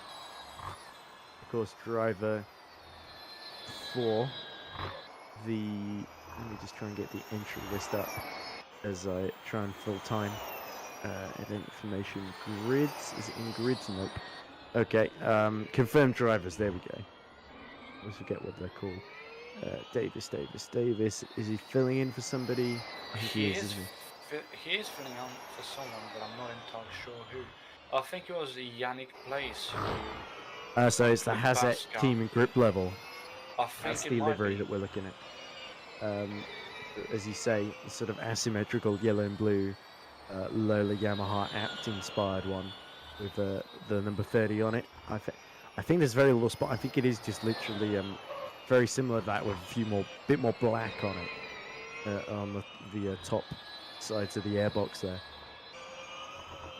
of course, driver for the... Let me just try and get the entry list up as I try and fill time. Event information grids. Is it in grids? Nope. Okay, confirmed drivers, there we go. I always forget what they're called. Davis. Is he filling in for somebody? I think he is, isn't he? He is filling in for someone, but I'm not entirely sure who. I think it was Yannick Place who... So it's the Hazet PESC team and grip level. I think That's it the might livery be. that we're looking at. As you say, sort of asymmetrical yellow and blue Lola Yamaha Apt-inspired one with the number 30 on it. I think there's very little spot. I think it is just literally very similar to that with a bit more black on it on the top sides of the airbox there.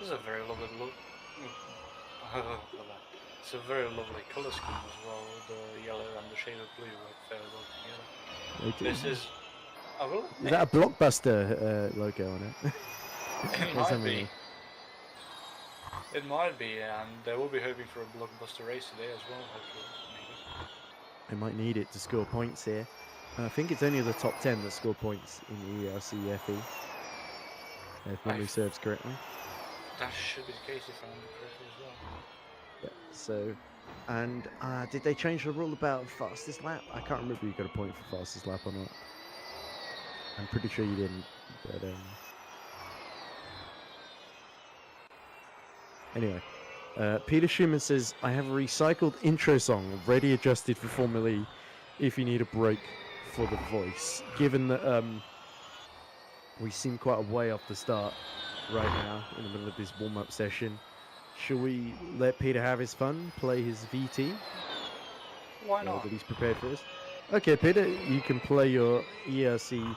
This is a very lovely look. It's a very lovely colour scheme as well. The yellow and the shade of blue work very well together. This is... Is that a Blockbuster logo on it? It might be. It might be, and they will be hoping for a blockbuster race today as well, hopefully, maybe. They might need it to score points here. I think it's only the top 10 that score points in the EERC FE, if memory serves correctly. That should be the case if I remember correctly as well. Yeah, so, and did they change the rule about fastest lap? I can't remember if you got a point for fastest lap or not. I'm pretty sure you didn't, but anyway, Peter Schumann says, I have a recycled intro song ready adjusted for Formula E if you need a break for the voice. Given that we seem quite a way off the start right now in the middle of this warm-up session, shall we let Peter have his fun, play his VT? Why not? That he's prepared for this. Okay, Peter, you can play your ERC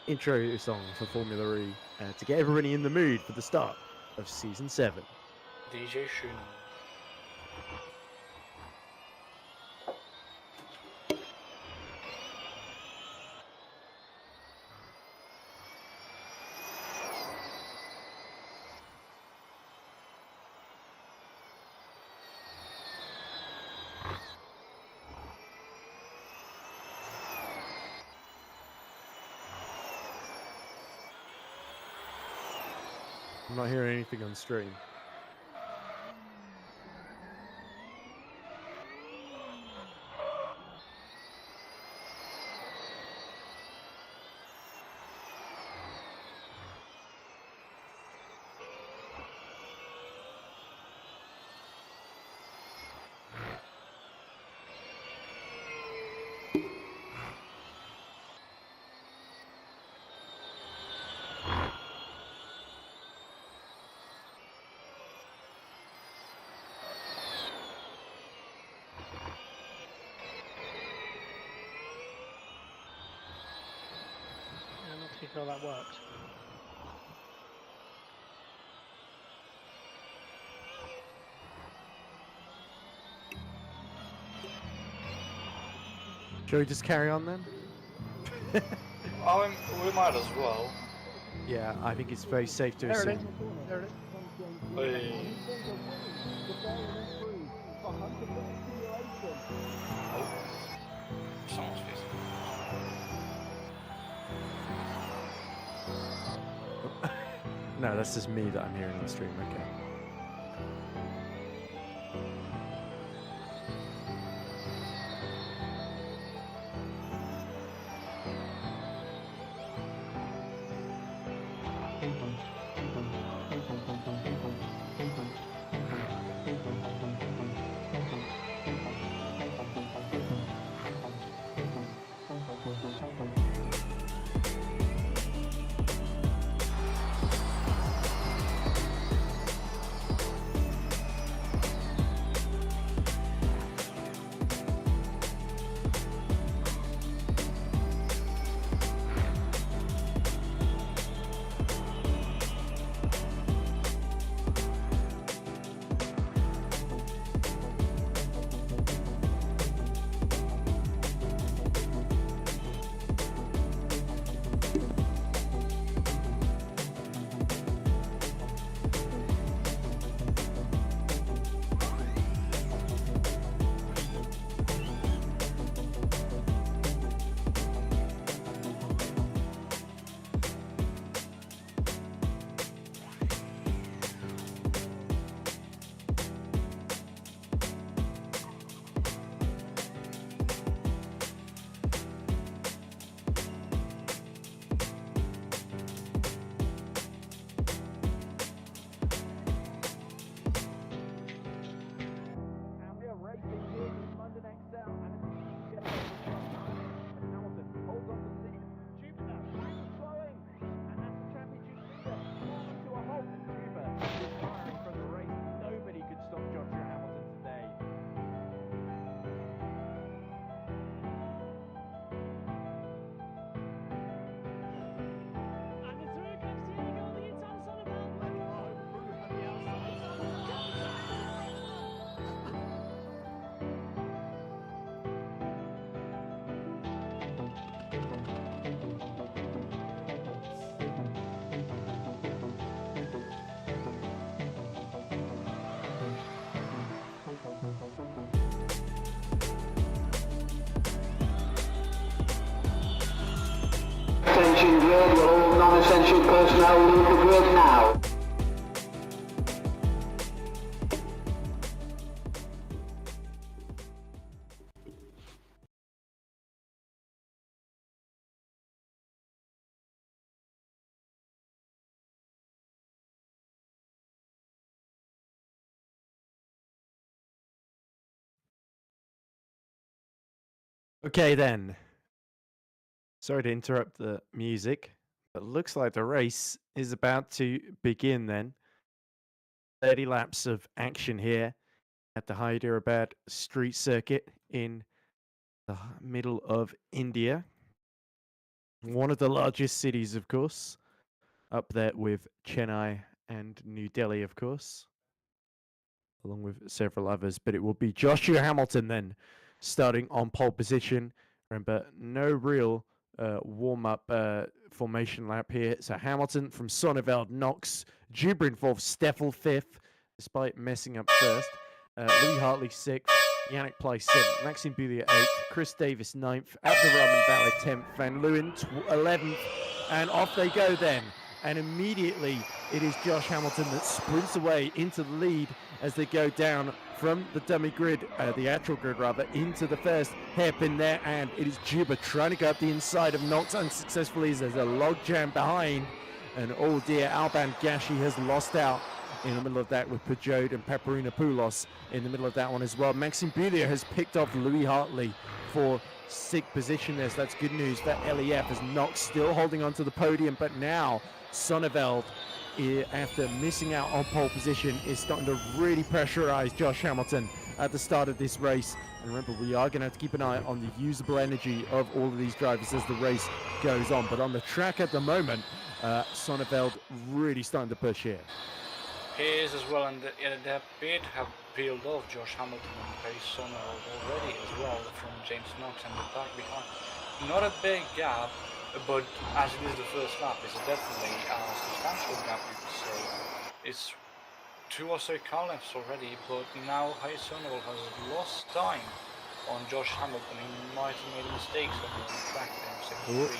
intro song for Formula E to get everybody in the mood for the start of Season 7. DJ Schumann. I'm not hearing anything on stream. I'm not too sure that worked. Shall we just carry on then? Oh, we might as well. Yeah, I think it's very safe to There it is. assume. There it is. Hey. someone's facing. No, that's just me that I'm hearing on the stream. Okay. Attention grid, all non-essential personnel leave the grid now. Okay then. Sorry to interrupt the music, but looks like the race is about to begin then. 30 laps of action here at the Hyderabad street circuit in the middle of India. One of the largest cities, of course, up there with Chennai and New Delhi, of course, along with several others. But it will be Joshua Hamilton then starting on pole position. Remember, no real warm-up formation lap here. So Hamilton from Sonneveld, Knox, Jubrin fourth, Steffel fifth, despite messing up first. Louis Hartley sixth, Yannick Ply seventh, Maxime Boulier eighth, Chris Davis ninth, Abdurrahman Ballard 10th, Van Leeuwen 11th, and off they go then. And immediately it is Josh Hamilton that sprints away into the lead as they go down from the dummy grid, the actual grid rather, into the first hairpin there, and it is Juba trying to go up the inside of Knox unsuccessfully as there's a log jam behind, and oh dear, Alban Gashi has lost out in the middle of that with Peugeot and Paparina Poulos in the middle of that one as well. Maxime Boulier has picked off Louis Hartley for sixth position there, so that's good news for LEF as Knox still holding on to the podium, but now Sonneveld, after missing out on pole position, is starting to really pressurize Josh Hamilton at the start of this race. And remember, we are going to have to keep an eye on the usable energy of all of these drivers as the race goes on. But on the track at the moment, Sonneveld really starting to push here. He is as well, and they appear to have peeled off Josh Hamilton and Pace Sonneveld already as well from James Knox and the back behind. Not a big gap, but as it is the first lap, it's definitely a substantial gap, you could say. It's 2 or so car lengths already, but now Hayes Sonneveld has lost time on Josh Hamilton. He might have made a mistake somewhere on the track there. Ooh. 2nd 3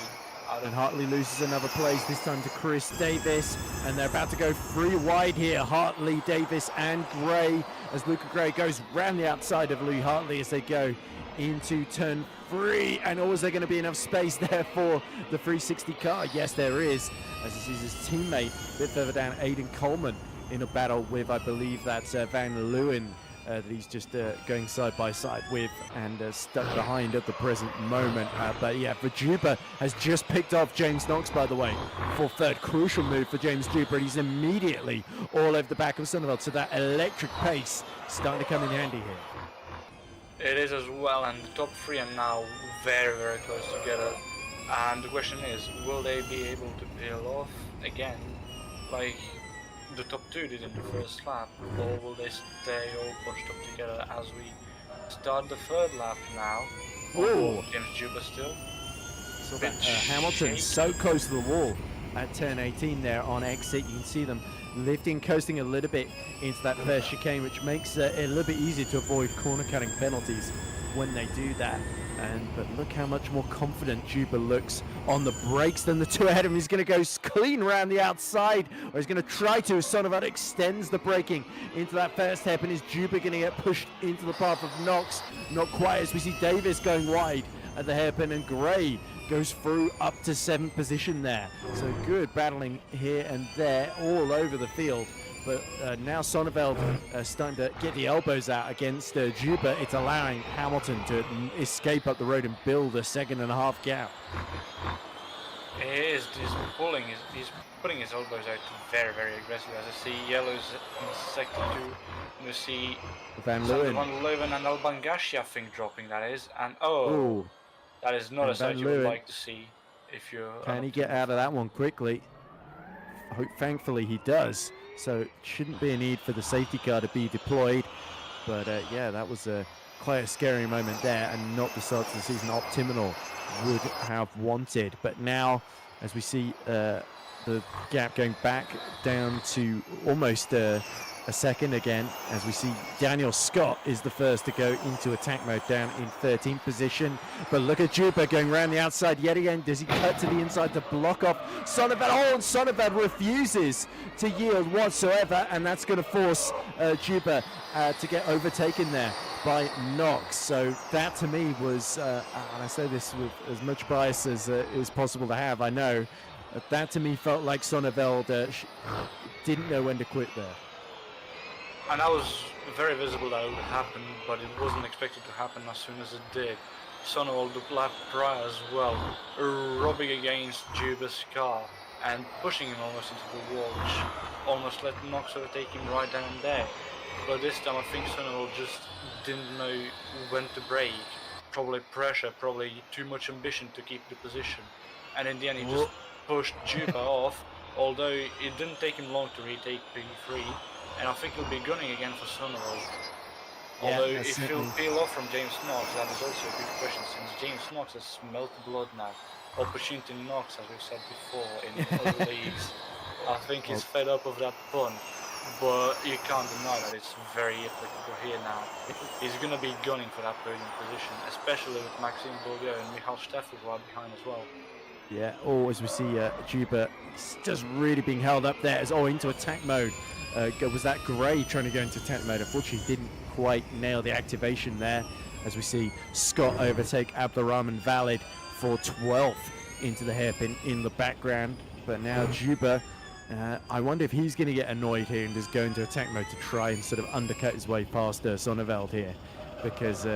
out And of Hartley loses another place, this time to Chris Davis. And they're about to go 3 wide here. Hartley, Davis and Gray, as Luca Gray goes round the outside of Lee Hartley as they go into turn 3. And is there going to be enough space there for the 360 car? Yes, there is. As he sees his teammate a bit further down, Aidan Coleman, in a battle with, I believe that's Van Leeuwen, that he's just going side by side with and stuck behind at the present moment. But yeah, Vajuba has just picked off James Knox, by the way, for 3rd. Crucial move for James Juber. He's immediately all over the back of Sonneveld, so that electric pace starting to come in handy here. It is as well, and the top 3 are now very, very close together. And the question is, will they be able to peel off again, like the top 2 did in the first lap, or will they stay all bunched up together as we start the 3rd lap now? Ooh. James Juba still. So that, Hamilton so close to the wall at turn 18 there on exit. You can see them lifting, coasting a little bit into that first chicane, which makes it a little bit easier to avoid corner cutting penalties when they do that. But look how much more confident Juba looks on the brakes than the 2 ahead of him. He's going to go clean around the outside, or he's going to try to, as Sonneveld extends the braking into that first hairpin. Is Juba going to get pushed into the path of Knox? Not quite, as we see Davis going wide at the hairpin, and Gray goes through up to 7th position there. So good battling here and there all over the field. But now Sonneveld starting to get the elbows out against Juba. It's allowing Hamilton to escape up the road and build a 2.5 gap. He is. He's putting his elbows out very, very aggressively. As I see yellows in sector 2. You see Van Leeuwen and Albangashi, I think, dropping, that is. And Ooh. That is not And a sight Van you would Leeuwen. like to see if you're... Can he get out of that one quickly? Thankfully he does. So it shouldn't be a need for the safety car to be deployed. But yeah, that was quite a scary moment there, and not the start of the season Optiminal would have wanted. But now, as we see the gap going back down to almost a second again, as we see Daniel Scott is the first to go into attack mode down in 13th position. But look at Juba going around the outside yet again. Does he cut to the inside to block off Sonneveld? Oh, and Sonneveld refuses to yield whatsoever, and that's going to force Juba to get overtaken there by Knox. So that to me was, and I say this with as much bias as is possible to have, I know, but that to me felt like Sonneveld didn't know when to quit there. And that was very visible that it would happen, but it wasn't expected to happen as soon as it did. Sonneveld the lap prior as well, rubbing against Juba's car and pushing him almost into the wall, which almost let Knox overtake him right then and there. But this time I think Sonneveld just didn't know when to brake. Probably pressure, probably too much ambition to keep the position. And in the end he just pushed Juba off, although it didn't take him long to retake P3. And I think he'll be gunning again for Sonneveld. Yeah, although if he'll peel off from James Knox, that is also a good question, since James Knox has smelt blood now. Opportunity Knox, as we've said before in other leagues. I think he's fed up of that pun, but you can't deny that it's very applicable here now. He's going to be gunning for that podium position, especially with Maxime Bourdieu and Michal Steffel right behind as well. Yeah, as we see Juba just really being held up there as into attack mode. Was that Gray trying to go into attack mode? Unfortunately, didn't quite nail the activation there. As we see Scott overtake Abdurrahman Valid for 12th into the hairpin in the background. But now Juba, I wonder if he's going to get annoyed here and just go into attack mode to try and sort of undercut his way past Sonneveld here. Because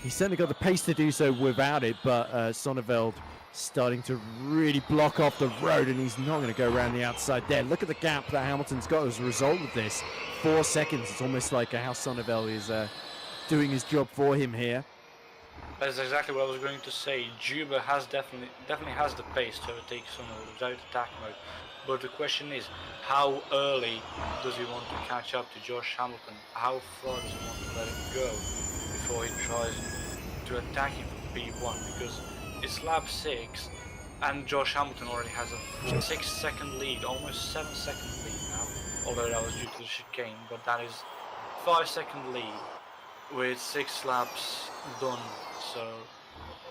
he's certainly got the pace to do so without it, but Sonneveld starting to really block off the road, and he's not going to go around the outside there. Look at the gap that Hamilton's got as a result of this. 4 seconds. It's almost like how Sonneveld is doing his job for him here. That's exactly what I was going to say. Juba has definitely has the pace to overtake Sonneveld without attack mode. But the question is, how early does he want to catch up to Josh Hamilton? How far does he want to let him go before he tries to attack him from P1? Because it's lap 6 and Josh Hamilton already has a 6-second lead, almost 7-second lead now, although that was due to the chicane, but that is 5-second lead with 6 laps done. So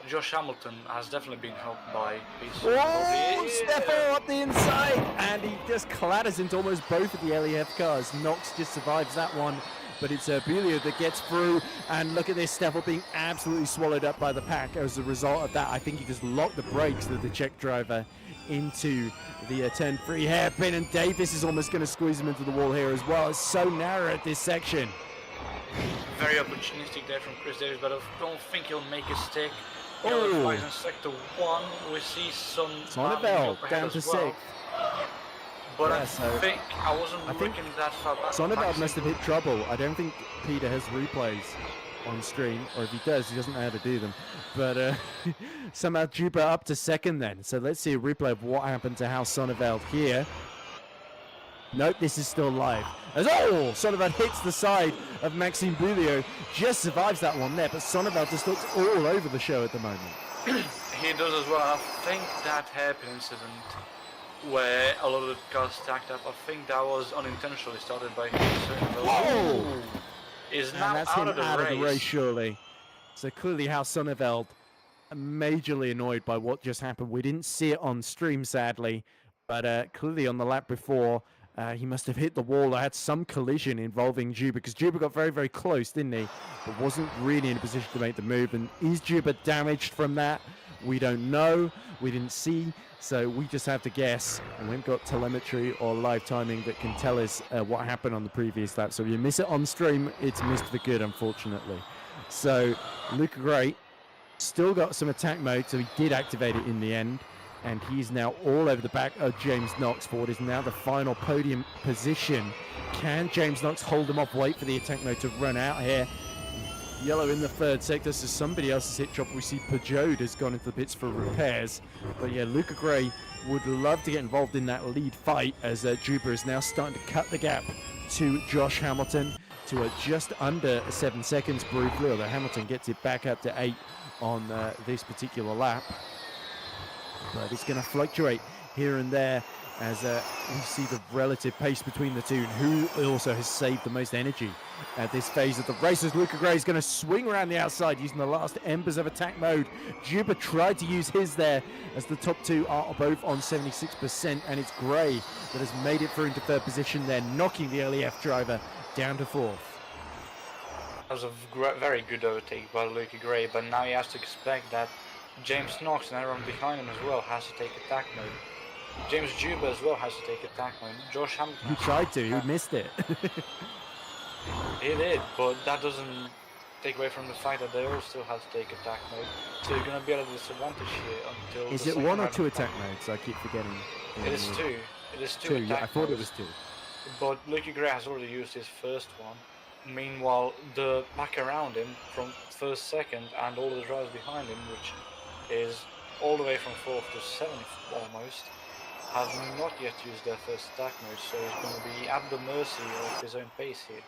Josh Hamilton has definitely been helped by PESC. Oh, Steffel up the inside, and he just clatters into almost both of the LEF cars. Knox just survives that one, but it's Bulio that gets through, and look at this, Steffel being absolutely swallowed up by the pack. As a result of that, I think he just locked the brakes of the Czech driver into the turn 3 hairpin, and Davis is almost going to squeeze him into the wall here as well. It's so narrow at this section. Very opportunistic there from Chris Davis, but I don't think he'll make a stick. Oh. In sector 1, we see some Sonneveld down to 6th. But Yeah, I think I wasn't looking that far back. Sonneveld must have hit trouble. I don't think Peter has replays on stream, or if he does, he doesn't know how to do them. But somehow Juba up to 2nd then. So let's see a replay of what happened to House Sonneveld here. Nope, this is still live. As Sonneveld hits the side of Maxime Bulio, just survives that one there, but Sonneveld just looks all over the show at the moment. He does as well. I think that hairpin incident where a lot of the cars stacked up, I think that was unintentionally started by him. Whoa! Is And now that's out him of the out race. of the race, surely. So clearly House Sonneveld majorly annoyed by what just happened. We didn't see it on stream, sadly, but clearly on the lap before, he must have hit the wall. I had some collision involving Juba, because Juba got very, very close, didn't he? But wasn't really in a position to make the move. And is Juba damaged from that? We don't know. We didn't see. So we just have to guess. And we've got telemetry or live timing that can tell us what happened on the previous lap. So if you miss it on stream, it's missed for good, unfortunately. So Luca Gray still got some attack mode, so he did activate it in the end. And he's now all over the back of James Knox. Ford is now the final podium position. Can James Knox hold him off? Wait for the attack mode to run out here. Yellow in the 3rd sector, so somebody else has hit trouble. We see Pajot has gone into the pits for repairs. But yeah, Luca Gray would love to get involved in that lead fight, as Juba is now starting to cut the gap to Josh Hamilton to just under 7 seconds briefly, although Hamilton gets it back up to 8 on this particular lap. But it's going to fluctuate here and there as we see the relative pace between the two, and who also has saved the most energy at this phase of the race. As Luca Gray is going to swing around the outside using the last embers of attack mode. Juba tried to use his there, as the top two are both on 76%, and it's Gray that has made it through into 3rd position there, knocking the LEF driver down to 4th. That was a very good overtake by Luca Gray, but now he has to expect that James Knox and everyone behind him as well has to take attack mode. James Juba as well has to take attack mode. Josh Hamilton. He tried to, he missed it. He did, but that doesn't take away from the fact that they all still have to take attack mode. So you're going to be at a disadvantage here until. Is it 1 or 2 attack modes? I keep forgetting. It is 2. It is 2 2, attack yeah, I thought modes. it was 2. But Lucky Gray has already used his first one. Meanwhile, the pack around him from 1st, 2nd, and all the drivers behind him, which is all the way from 4th to 7th almost, have not yet used their first attack mode, so he's going to be at the mercy of his own pace here.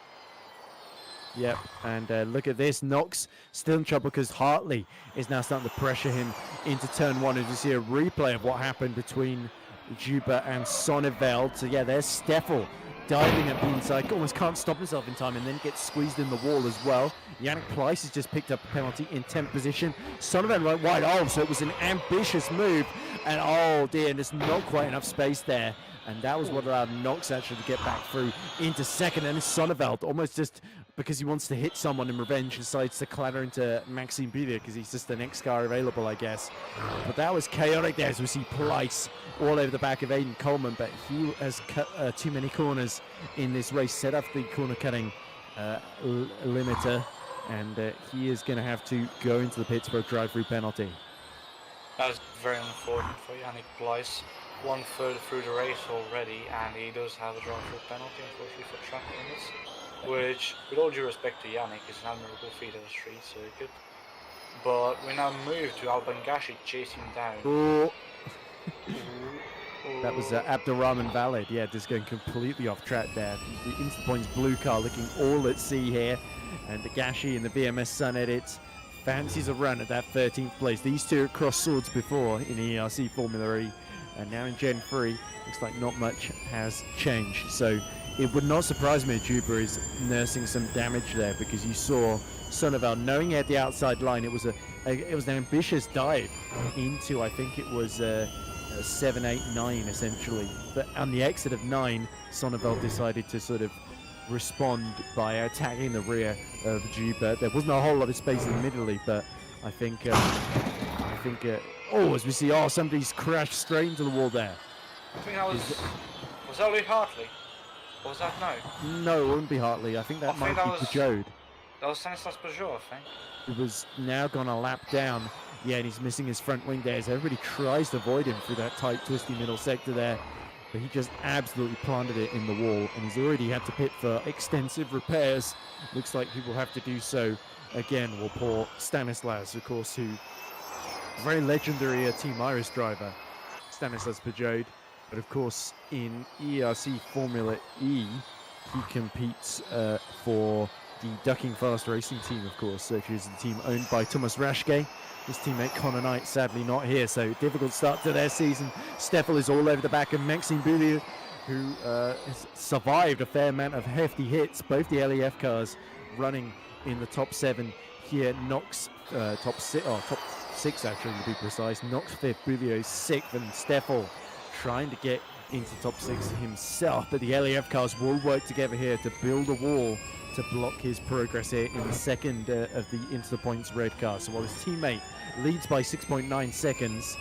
Yep, and look at this, Knox still in trouble because Hartley is now starting to pressure him into turn 1, as you see a replay of what happened between Juba and Sonneveld. So yeah, there's Steffel diving at the inside, almost can't stop himself in time, and then gets squeezed in the wall as well. Yannick Pleiss has just picked up a penalty in 10th position. Sonneveld went wide, so it was an ambitious move, and oh dear, there's not quite enough space there. And that was what allowed Knox actually to get back through into 2nd, and Sonneveld almost just because he wants to hit someone in revenge decides to clatter into Maxime Bulio because he's just the next car available, I guess. But that was chaotic there, as we see Pleiss all over the back of Aiden Coleman, but he has cut too many corners in this race, set up the corner cutting limiter, and he is going to have to go into the pits for a drive-through penalty. That was very unfortunate for Yannick Pleiss. 1/3 through the race already, and he does have a drive-through penalty, unfortunately, for track limits, which, with all due respect to Yannick, is an admirable feat of the street circuit. But we now move to Alban Gashi chasing down. Ooh. That was Abdurrahman Valid, yeah, just going completely off track there. The Interpoints blue car looking all at sea here, and the Gashi and the BMS Sun Edit fancies a run at that 13th place. These two have crossed swords before in EERC Formula E, and now in Gen 3, looks like not much has changed. So it would not surprise me if Juba is nursing some damage there, because you saw Sonneval knowing he had the outside line. It was an ambitious dive into, I think it was 7, 8, 9 essentially. But on the exit of 9, Sonneval decided to sort of respond by attacking the rear of Juba. There wasn't a whole lot of space in the middle, but I think as we see, somebody's crashed straight into the wall there. I think that was that Lee Hartley? Or was that no? No, it wouldn't be Hartley. I think that might be Pajode. That was Stanislas Peugeot, I think. He was now gone a lap down. Yeah, and he's missing his front wing there as everybody tries to avoid him through that tight, twisty middle sector there. But he just absolutely planted it in the wall, and he's already had to pit for extensive repairs. Looks like he will have to do so again. Well, poor Stanislas, of course, who very legendary Team Iris driver, Stanislas Pajode. But of course, in EERC Formula E, he competes for the Ducking Fast Racing team, of course, which is the team owned by Thomas Raschke. His teammate Connor Knight sadly not here, so difficult start to their season. Steffel is all over the back of Maxime Boulier, who has survived a fair amount of hefty hits. Both the LEF cars running in the top 7 here. Knox top 6 actually to be precise. Knox 5th, Boulier 6th, and Steffel trying to get into top 6 himself. But the LEF cars will work together here to build a wall to block his progress here in the second of the into the points red car. So while his teammate leads by 6.9 seconds,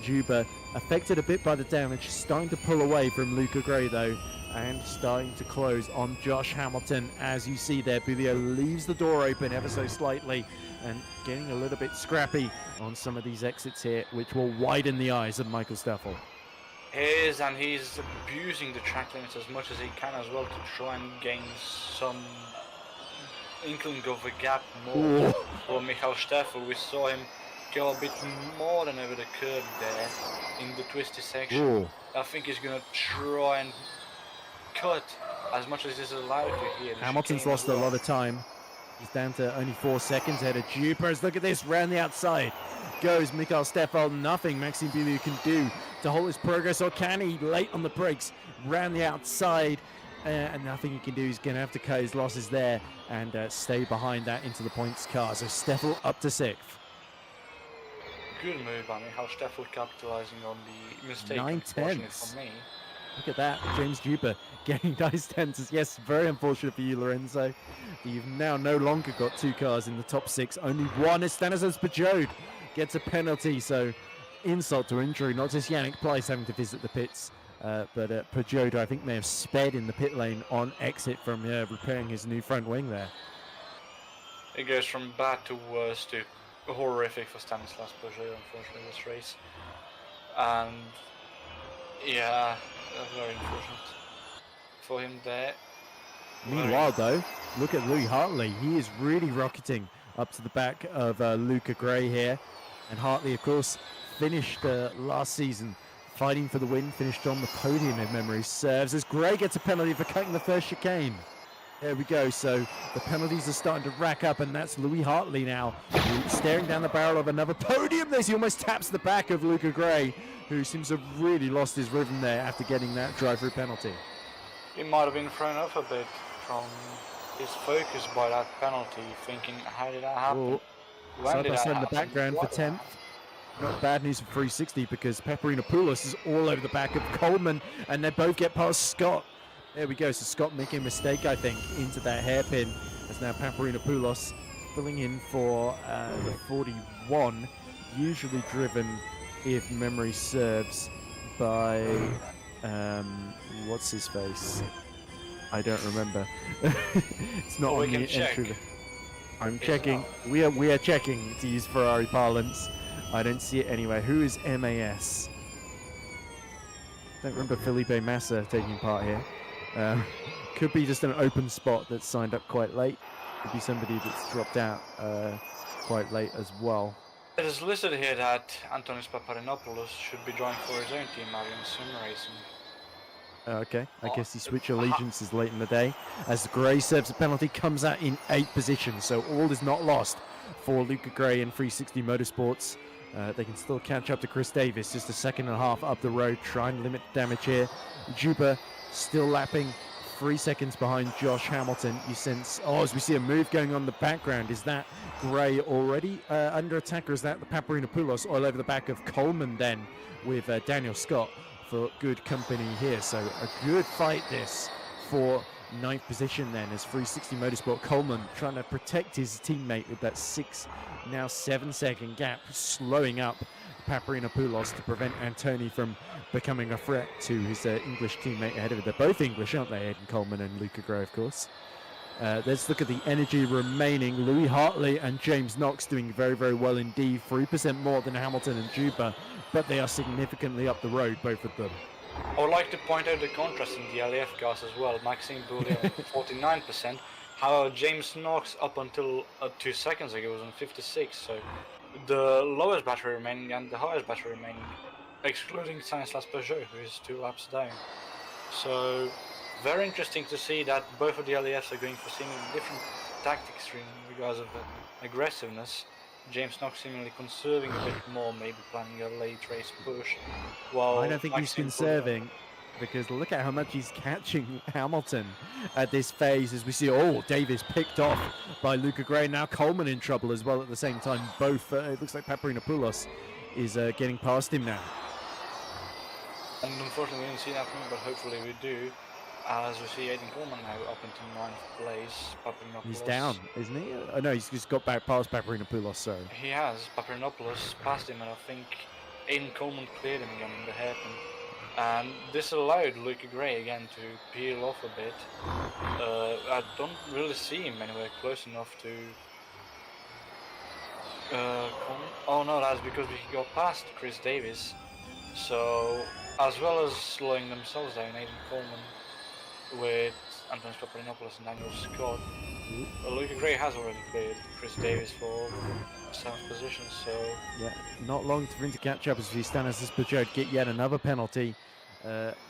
Juba, affected a bit by the damage, starting to pull away from Luca Gray though, and starting to close on Josh Hamilton. As you see there, Boulier leaves the door open ever so slightly and getting a little bit scrappy on some of these exits here, which will widen the eyes of Michael Steffel. He is, and he's abusing the track limits as much as he can as well to try and gain some inkling of a gap more for Michael Steffel. We saw him go a bit more than over the curb there in the twisty section. Ooh. I think he's going to try and cut as much as he's allowed to here. Hamilton's lost a lot of time. He's down to only 4 seconds ahead of Jupers. Look at this, round the outside goes Michael Steffel. Nothing Maxime Boulier can do to hold his progress, or can he? Late on the brakes, round the outside, and nothing he can do. He's going to have to cut his losses there and stay behind that into the points car. So Steffel up to 6th. Good move by Michael Steffel, capitalizing on the mistake. 9/10 for me. Look at that, James Juba getting nice tenses. Yes, very unfortunate for you, Lorenzo. You've now no longer got 2 cars in the top 6. Only one is Stanislas Pajode gets a penalty. So insult to injury, not just Yannick Pleiss having to visit the pits, but Pajode, I think, may have sped in the pit lane on exit from repairing his new front wing there. It goes from bad to worse to horrific for Stanislas Peugeot, unfortunately, this race. And yeah, very unfortunate for him there. Meanwhile, though, look at Louis Hartley. He is really rocketing up to the back of Luca Gray here. And Hartley, of course, finished last season fighting for the win, finished on the podium if memory serves, as Gray gets a penalty for cutting the first chicane. There we go, so the penalties are starting to rack up, and that's Louis Hartley now, staring down the barrel of another podium. He almost taps the back of Luca Gray, who seems to have really lost his rhythm there after getting that drive-through penalty. He might have been thrown off a bit from his focus by that penalty, thinking, how did that happen? Side by side in the background for 10th. Not bad news for 360, because Paparinopoulos is all over the back of Coleman, and they both get past Scott. There we go, so Scott making a mistake, I think, into that hairpin, as now Paparinopoulos filling in for the 41, usually driven, if memory serves, by, what's his face? I don't remember. It's not on the entry. I'm checking. We are checking, to use Ferrari parlance. I don't see it anywhere. Who is MAS? Don't remember Felipe Massa taking part here. Could be just an open spot that's signed up quite late. Could be somebody that's dropped out quite late as well. It is listed here that Antonis Paparinopoulos should be joined for his own team, Marion Sim Racing. Okay, I guess he switched allegiances late in the day. As Gray serves a penalty, comes out in 8th position, so all is not lost for Luca Gray and 360 Motorsports. They can still catch up to Chris Davis, just a second and a half up the road, trying to limit damage here. Juba still lapping 3 seconds behind Josh Hamilton. You sense, as we see a move going on in the background, is that Gray already under attack, or is that the Paparinopoulos all over the back of Coleman then with Daniel Scott for good company here? So a good fight this for 9th position then, as 360 Motorsport Coleman trying to protect his teammate with that 7-second gap, slowing up Paparinopoulos to prevent Antoni from becoming a threat to his English teammate ahead of it. They're both English, aren't they, Aidan Coleman and Luca Gray, of course. Let's look at the energy remaining. Louis Hartley and James Knox doing very, very well indeed. 3% more than Hamilton and Juba, but they are significantly up the road, both of them. I would like to point out the contrast in the LEF cars as well. Maxime Boulier on 49%. However, James Knox up until 2 seconds ago was on 56. So the lowest battery remaining and the highest battery remaining, excluding Stanislas Peugeot, who is 2 laps down. So very interesting to see that both of the LEFs are going for seemingly different tactics in regards of aggressiveness. James Knox seemingly conserving a bit more, maybe planning a late race push. While I don't think he's conserving, because look at how much he's catching Hamilton at this phase, as we see, Davis picked off by Luca Gray. Now Coleman in trouble as well at the same time. Both, it looks like Paparinopoulos is getting past him now. And unfortunately we didn't see that coming, but hopefully we do. As we see Aidan Coleman now up into 9th place. Paparinopoulos. He's down, isn't he? Oh no, he's just got back past Paparinopoulos, sorry. He has. Paparinopoulos passed him, and I think Aidan Coleman cleared him again in the hairpin. And this allowed Luca Gray again to peel off a bit. I don't really see him anywhere close enough to Coleman. Oh no, that's because we got past Chris Davis. So, as well as slowing themselves down, Aidan Coleman with Antonis Paparinopoulos and Daniel Scott, Luca Gray has already cleared Chris Davis for 7th position, so... Yeah, not long for him to catch up as we Stanislas Peugeot get yet another penalty.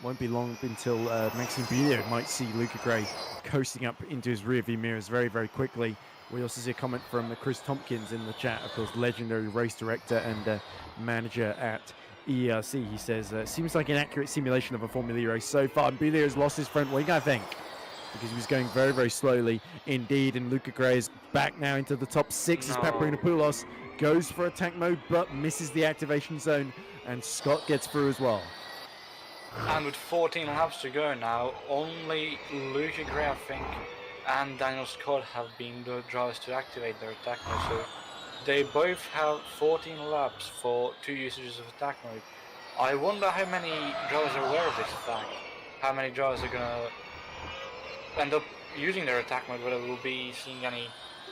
Won't be long until Maxime Boulier might see Luca Gray coasting up into his rearview mirrors very, very quickly. We also see a comment from Chris Tompkins in the chat, of course, legendary race director and manager at EERC. He says, seems like an accurate simulation of a Formula E race so far. And Boulier has lost his front wing, I think, because he was going very, very slowly indeed. And Luca Gray is back now into the top 6 as Paparinopoulos goes for attack mode but misses the activation zone, and Scott gets through as well. And with 14 laps to go now, only Luca Gray, I think, and Daniel Scott have been the drivers to activate their attack mode. So they both have 14 laps for 2 usages of attack mode. I wonder how many drivers are aware of this fact. How many drivers are gonna end up using their attack mode, whether we'll be seeing any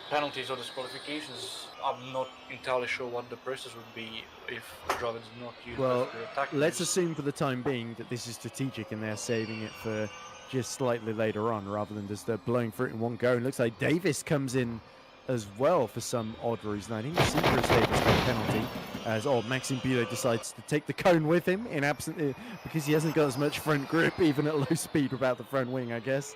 penalties or disqualifications. I'm not entirely sure what the process would be if the driver does not use their attack mode. Let's assume for the time being that this is strategic and they're saving it for just slightly later on rather than just blowing through it in one go. And it looks like Davis comes in as well for some odd reason. I think Chris Davis got a penalty as Maxime Boulier decides to take the cone with him in because he hasn't got as much front grip even at low speed without the front wing, I guess.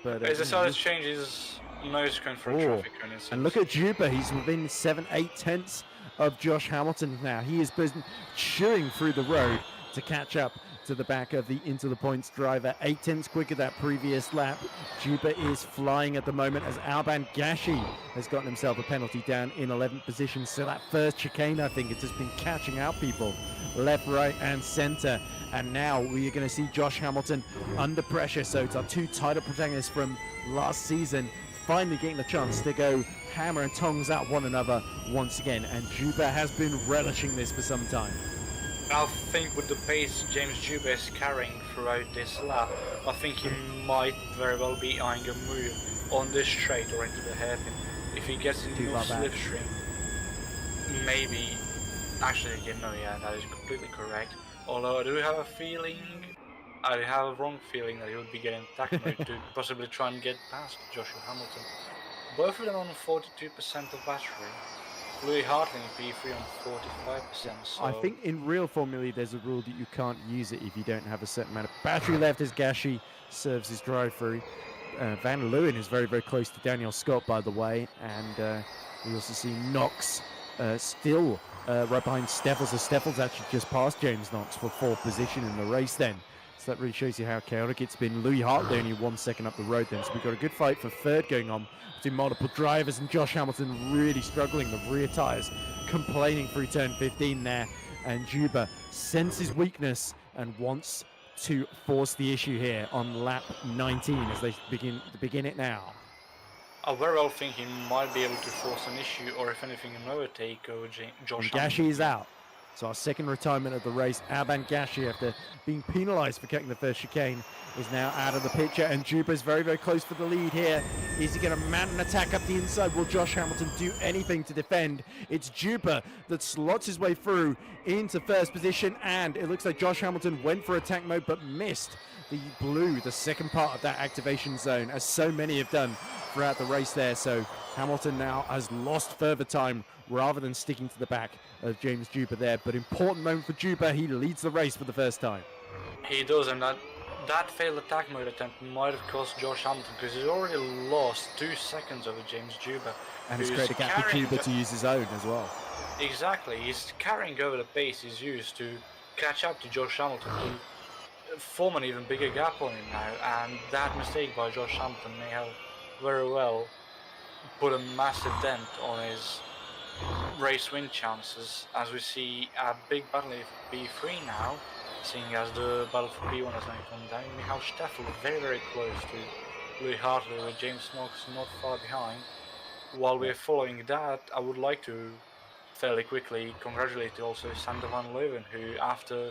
But as the size changes, nose cone for a traffic cone. And look at Juba, he's within 7-8 tenths of Josh Hamilton now. He is chewing through the road to catch up to the back of the Into the Points driver. 8 tenths quicker that previous lap. Juba is flying at the moment as Alban Gashi has gotten himself a penalty down in 11th position. So that first chicane, I think, has just been catching out people left, right and centre. And now we are going to see Josh Hamilton under pressure. So it's our 2 title protagonists from last season finally getting the chance to go hammer and tongs at one another once again. And Juba has been relishing this for some time. I think with the pace James Juba is carrying throughout this lap, I think he might very well be eyeing a move on this straight or into the hairpin. If he gets into a slipstream, maybe. Actually, that is completely correct. Although I do have a wrong feeling that he would be getting attack mode to possibly try and get past Joshua Hamilton. Both of them on 42% of battery. Louis Hartley P3 on 45%. So I think in real Formula E there's a rule that you can't use it if you don't have a certain amount of battery left, as Gashi serves his drive through. Van Leeuwen is very, very close to Daniel Scott, by the way, and we also see Knox still right behind Steffels, as Steffels actually just passed James Knox for 4th position in the race then. So that really shows you how chaotic it's been. Louis Hartley only 1 second up the road then. So we've got a good fight for third going on between multiple drivers, and Josh Hamilton really struggling. The rear tyres complaining through turn 15 there. And Juba senses weakness and wants to force the issue here on lap 19 as they begin it now. I very well think he might be able to force an issue, or if anything, an overtake over Josh And Gashi Hamilton. is out. So our second retirement of the race, Alban Gashi, after being penalised for cutting the first chicane, is now out of the picture, and Juba's very, very close for the lead here. Is he going to mount an attack up the inside? Will Josh Hamilton do anything to defend? It's Juba that slots his way through into first position, and it looks like Josh Hamilton went for attack mode but missed the second part of that activation zone, as so many have done throughout the race there. So Hamilton now has lost further time rather than sticking to the back of James Juba there. But important moment for Juba. He leads the race for the first time. He does, and that failed attack mode attempt might have cost Josh Hamilton, because he's already lost 2 seconds over James Juba. And it's created a gap for Juba to use his own as well. Exactly, he's carrying over the pace he's used to catch up to Josh Hamilton, to form an even bigger gap on him now, and that mistake by Josh Hamilton may have very well put a massive dent on his race win chances, as we see a big battle for P3 now, seeing as the battle for P1 has now come down. Michał Steffel very, very close to Louis Hartley, with James Knox not far behind. While we're following that, I would like to fairly quickly congratulate also Sander van Leuven, who after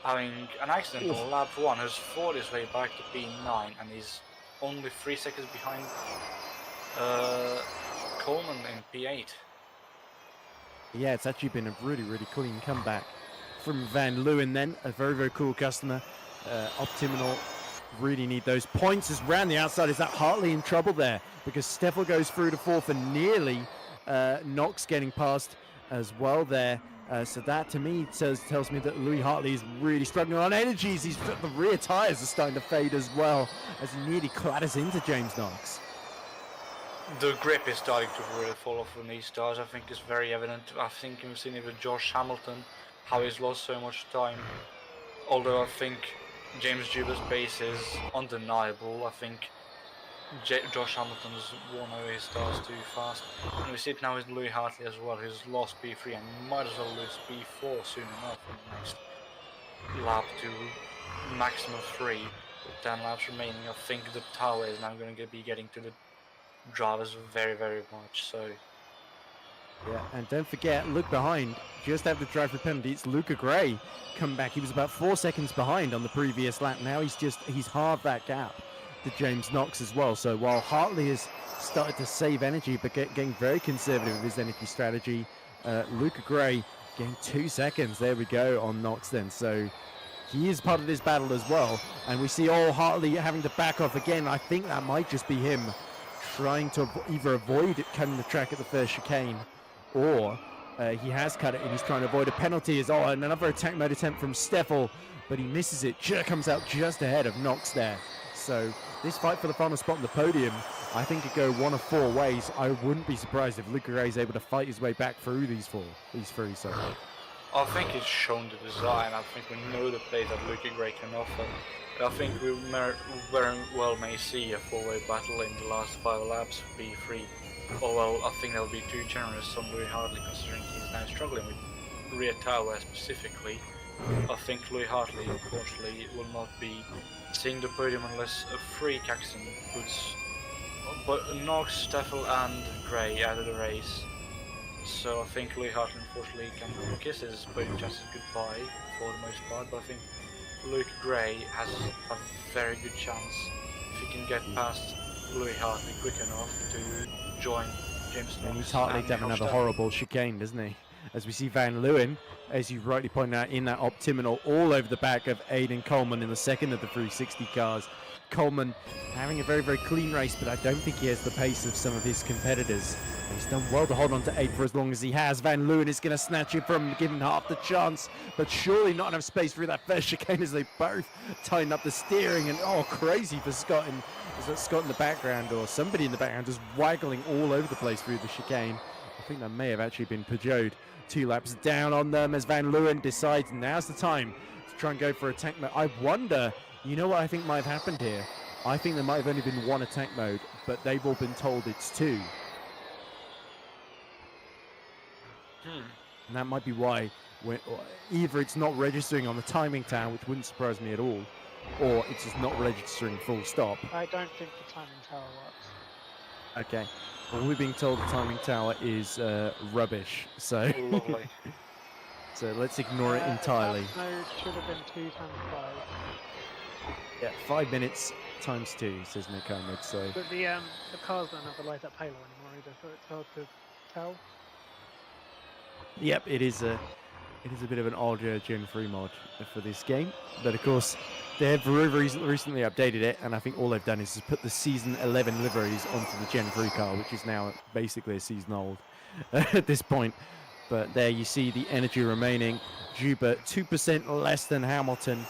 having an accident on lap 1 has fought his way back to P9 and is only 3 seconds behind Coleman in P8. Yeah, it's actually been a really, really clean comeback from Van Leeuwen then. A very, very cool customer. Optiminal really need those points. As round the outside, is that Hartley in trouble there? Because Steffel goes through to fourth, and nearly Knox getting past as well there. So that to me tells me that Louis Hartley is really struggling on energies. The rear tyres are starting to fade as well, as he nearly clatters into James Knox. The grip is starting to really fall off on these tires. I think it's very evident. I think we've seen it with Josh Hamilton, how he's lost so much time. Although I think James Juba's pace is undeniable. I think Josh Hamilton's worn over his tires too fast. And we see it now with Louis Hartley as well, who's lost P3 and might as well lose P4 soon enough in the next lap to maximum 3 with 10 laps remaining. I think the tower is now going to be getting to the drivers very, very much so. Yeah, and don't forget, look behind, just after the drive-through penalty, it's Luca Gray come back. He was about 4 seconds behind on the previous lap. Now he's halved that gap to James Knox as well. So while Hartley has started to save energy but getting very conservative with his energy strategy, Luca Gray getting 2 seconds, there we go, on Knox then. So he is part of this battle as well, and we see Hartley having to back off again. I think that might just be him trying to either avoid cutting the track at the first chicane, or he has cut it and he's trying to avoid a penalty. And another attack mode attempt from Steffel, but he misses it. Comes out just ahead of Knox there. So this fight for the final spot on the podium, I think could go one of 4 ways. I wouldn't be surprised if Luca Gray is able to fight his way back through these three. Sorry. I think it's shown the design. I think we know the play that Luca Gray can offer. I think we very well may see a 4-way battle in the last 5 laps of B3. Or well, I think that will be too generous on Louis Hartley, considering he's now struggling with rear tire wear specifically. I think Louis Hartley, unfortunately, will not be seeing the podium unless a freak accident puts Knox, Steffel and Gray out of the race. So I think Louis Hartley, unfortunately, can kiss his podium chances goodbye for the most part, but I think Luke Gray has a very good chance if he can get past Louis Hartley quick enough to join James Knox. And he's Hartley down another horrible chicane, doesn't he? As we see Van Leeuwen, as you rightly pointed out, in that Optiminal, all over the back of Aiden Coleman in the second of the 360 cars. Coleman having a very, very clean race, but I don't think he has the pace of some of his competitors. And he's done well to hold on to 8 for as long as he has. Van Leeuwen is going to snatch it from him, give him half the chance, but surely not enough space through that first chicane as they both tighten up the steering. And crazy for Scott. And is that Scott in the background or somebody in the background just waggling all over the place through the chicane? I think that may have actually been Peugeot 2 laps down on them, as Van Leeuwen decides now's the time to try and go for attack mode. I wonder, you know what I think might have happened here? I think there might have only been one attack mode, but they've all been told it's two. And that might be why either it's not registering on the timing tower, which wouldn't surprise me at all, or it's just not registering full stop. I don't think the timing tower works. Okay. Well, we're being told the timing tower is rubbish, so Lovely. so let's ignore it entirely. Attack mode should have been 2 times 5. Yeah, 5 minutes times 2, says Nick Ahmed, so... But the cars don't have the light up halo anymore either, so it's hard to tell. Yep, it is a bit of an odd Gen 3 mod for this game, but of course they have very recently updated it, and I think all they've done is just put the Season 11 liveries onto the Gen 3 car, which is now basically a season old at this point. But there you see the energy remaining. Juba 2% less than Hamilton.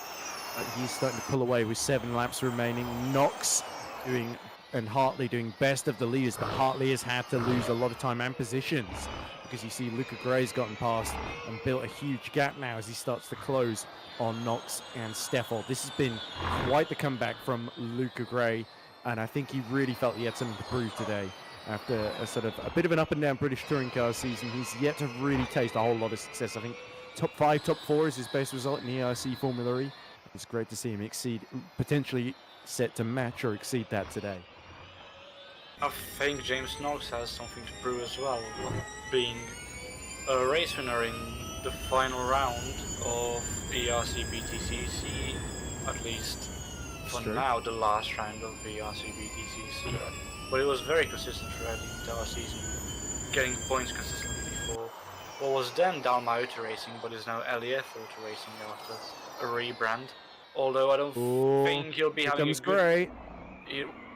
He's starting to pull away with 7 laps remaining. Knox doing and Hartley doing best of the leaders, but Hartley has had to lose a lot of time and positions, because you see Luca Gray's gotten past and built a huge gap now as he starts to close on Knox and Steffel. This has been quite the comeback from Luca Gray, and I think he really felt he had something to prove today. After a sort of a bit of an up and down British touring car season, he's yet to really taste a whole lot of success. I think top 5, top 4 is his best result in EERC Formula E. It's great to see him potentially set to match or exceed that today. I think James Knox has something to prove as well, being a race winner in the final round of EERC BTCC, at least for now the last round of EERC BTCC. But it was very consistent throughout the entire season, getting points consistently for what was then Dalma Auto Racing, but is now LEF Auto Racing after a rebrand. Although I don't think he'll be having a good...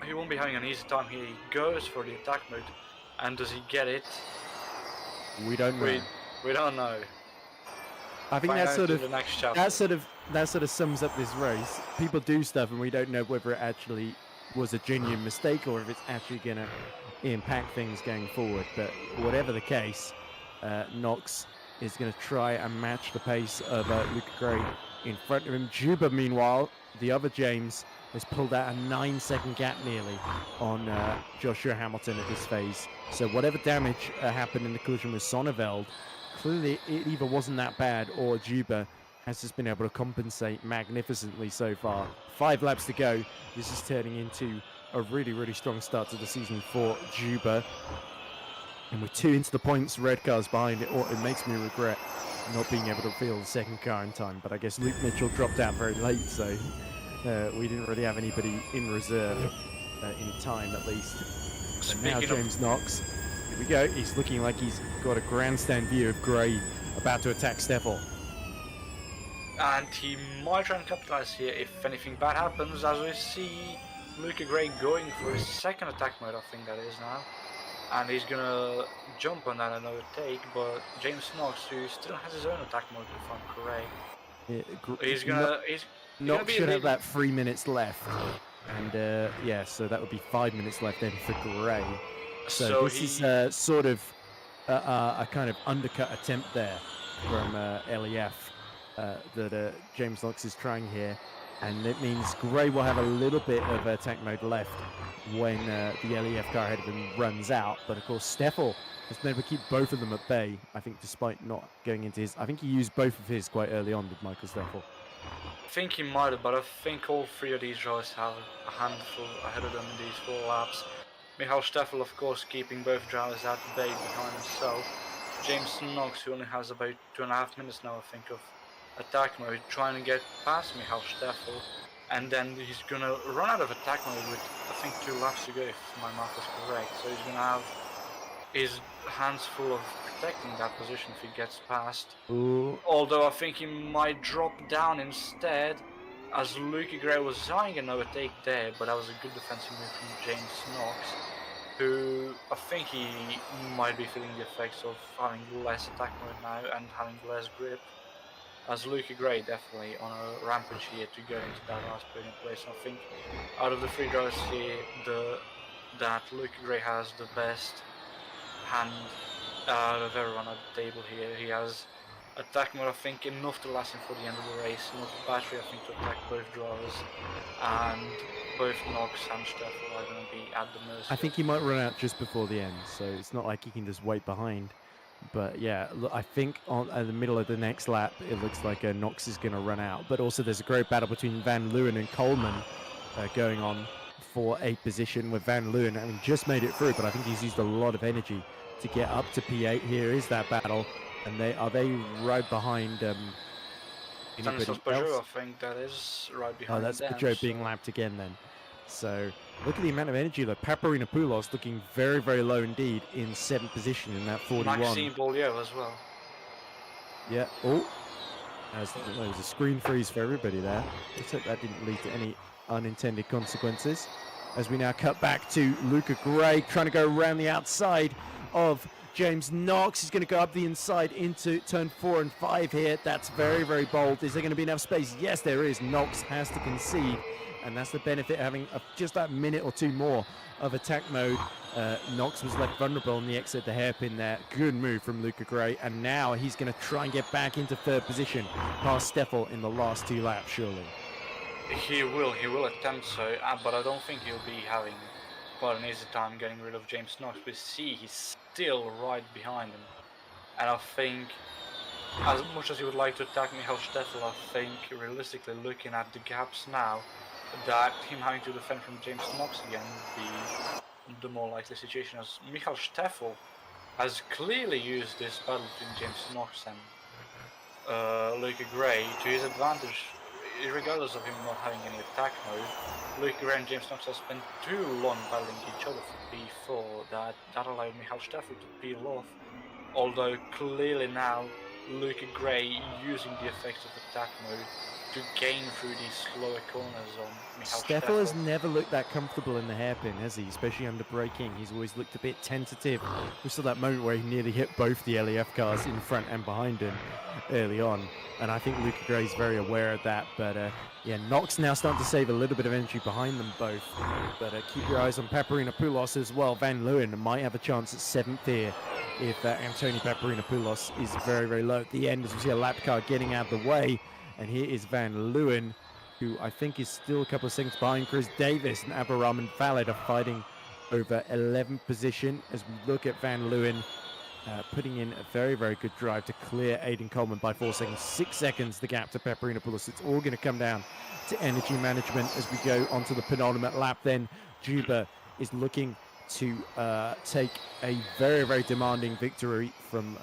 He won't be having an easy time here. He goes for the attack mode, and does he get it? We don't know. We don't know. I think that sort of sums up this race. People do stuff, and we don't know whether it actually was a genuine mistake or if it's actually going to impact things going forward. But whatever the case, Knox is going to try and match the pace of Luca Gray in front of him. Juba, meanwhile, the other James, has pulled out a 9-second gap nearly on Joshua Hamilton at this phase. So whatever damage happened in the collision with Sonneveld, clearly it either wasn't that bad or Juba has just been able to compensate magnificently so far. 5 laps to go. This is turning into a really, really strong start to the season for Juba. And with 2 into the points, red cars behind it, it makes me regret not being able to field the second car in time. But I guess Luke Mitchell dropped out very late, so we didn't really have anybody in reserve in time, at least. And now James Knox, here we go. He's looking like he's got a grandstand view of Gray about to attack Steffel. And he might try and capitalize here if anything bad happens, as we see Luca Gray going for his second attack mode, I think that is now. And he's gonna jump on that another take, but James Knox, who still has his own attack mode, if I'm correct, Knox should have that 3 minutes left, and yeah, so that would be 5 minutes left then for Gray. So this is sort of a kind of undercut attempt there from LEF that James Knox is trying here, and it means Gray will have a little bit of attack mode left when the LEF car ahead of him runs out. But of course Steffel has been able to keep both of them at bay, I think, despite not going into his... I think he used both of his quite early on with Michael Steffel. I think he might have, but I think all 3 of these drivers have a handful ahead of them in these 4 laps. Michael Steffel, of course, keeping both drivers at bay behind himself. James Knox, who only has about 2.5 minutes now, I think, of attack mode, trying to get past Michael Steffel, and then he's gonna run out of attack mode with, I think, 2 laps to go, if my math is correct. So he's gonna have his hands full of protecting that position if he gets past. Ooh. Although I think he might drop down instead, as Luca Gray was trying an overtake there, but that was a good defensive move from James Knox, who I think he might be feeling the effects of having less attack mode now and having less grip, as Luca Gray definitely on a rampage here to go into that last podium place. I think out of the 3 drivers here, that Luca Gray has the best hand out of everyone at the table here. He has attack mode, I think, enough to last him for the end of the race. Enough battery, I think, to attack both drivers. And both Knox and Steffel are going to be at the mercy. I think he might run out just before the end, so it's not like he can just wait behind. But yeah, look, I think in the middle of the next lap, it looks like Knox is going to run out. But also there's a great battle between Van Leeuwen and Coleman going on for a position with Van Leeuwen. I mean, just made it through, but I think he's used a lot of energy to get up to P8. Here is that battle. And they right behind Stanislas Peugeot, I think that is right behind. Oh, that's them, Peugeot being lapped again then. So look at the amount of energy though. Paparinopoulos looking very, very low indeed in 7th position in that 41. Maxime Beaulieu as well. Yeah. Oh, there was a screen freeze for everybody there. Let's hope that didn't lead to any unintended consequences. As we now cut back to Luca Gray trying to go around the outside of James Knox. Is going to go up the inside into turn 4 and 5 here. That's very, very bold. Is there going to be enough space? Yes, there is. Knox has to concede, and that's the benefit of having just that minute or two more of attack mode. Knox was left vulnerable on the exit, the hairpin there. Good move from Luca Gray, and now he's going to try and get back into 3rd position past Steffel in the last 2 laps, surely. He will attempt so, but I don't think he'll be having quite an easy time getting rid of James Knox. We see he's still right behind him, and I think as much as he would like to attack Michael Steffel, I think realistically looking at the gaps now, that him having to defend from James Knox again would be the more likely situation, as Michael Steffel has clearly used this battle between James Knox and Luca Gray to his advantage. Regardless of him not having any attack mode, Luca Gray and James Knox have spent too long battling each other before that allowed Michael Steffel to peel off. Although clearly now Luca Gray using the effects of attack mode to gain through these slower corners on Michael Steffel. Steffel has never looked that comfortable in the hairpin, has he? Especially under braking. He's always looked a bit tentative. We saw that moment where he nearly hit both the LEF cars in front and behind him early on. And I think Luca Gray is very aware of that. But yeah, Knox now starting to save a little bit of energy behind them both. But keep your eyes on Paparinopoulos as well. Van Leeuwen might have a chance at 7th here if Anthony Paparinopoulos is very, very low at the end, as we see a lap car getting out of the way. And here is Van Leeuwen, who I think is still a couple of seconds behind Chris Davis, and Abraham Khaled are fighting over 11th position. As we look at Van Leeuwen putting in a very, very good drive to clear Aiden Coleman by 4 seconds. 6 seconds the gap to Paparinopoulos. It's all going to come down to energy management as we go onto the penultimate lap. Then Juba is looking to take a very, very demanding victory from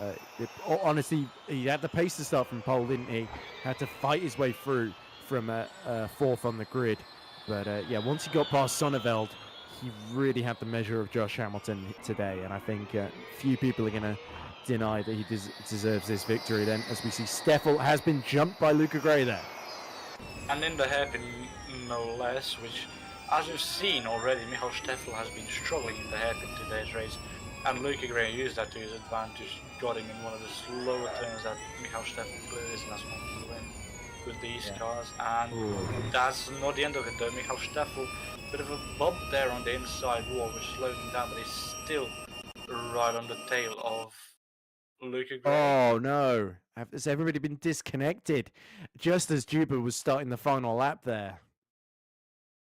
honestly, he had the pace to start from pole, didn't he? Had to fight his way through from 4th on the grid, but yeah, once he got past Sonneveld, he really had the measure of Josh Hamilton today, and I think few people are going to deny that he deserves this victory then, as we see Steffel has been jumped by Luca Gray there. And in the hairpin no less, which as you've seen already, Michael Steffel has been struggling in the hairpin today's race, and Luca Gray used that to his advantage, got him in one of the slower turns that Michael Steffel clearly isn't as comfortable in with these cars, and that's not the end of it though. Michael Steffel, bit of a bump there on the inside wall, which slowed him down, but he's still right on the tail of Luca Gray. Oh no, has everybody been disconnected just as Juba was starting the final lap there?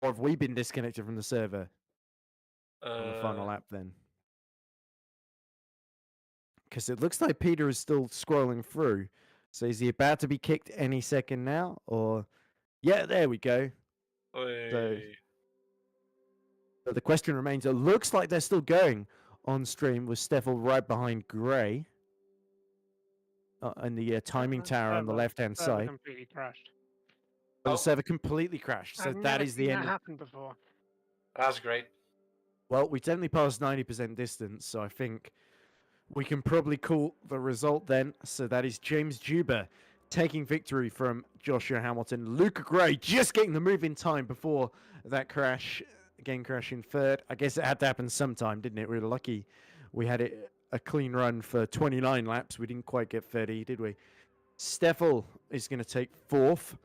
Or have we been disconnected from the server on the final lap then? Because it looks like Peter is still scrolling through. So is he about to be kicked any second now? Or yeah, there we go. So the question remains, it looks like they're still going on stream with Steffel right behind Gray. And the timing tower on the left-hand side. Completely crashed. The server completely crashed. So that is the end. That happened before. That's great. Well, we definitely passed 90% distance, so I think we can probably call the result then. So that is James Juba taking victory from Joshua Hamilton. Luca Gray just getting the move in time before that crash. Again, crash in 3rd. I guess it had to happen sometime, didn't it? We were lucky we had it a clean run for 29 laps. We didn't quite get 30, did we? Steffel is going to take 4th.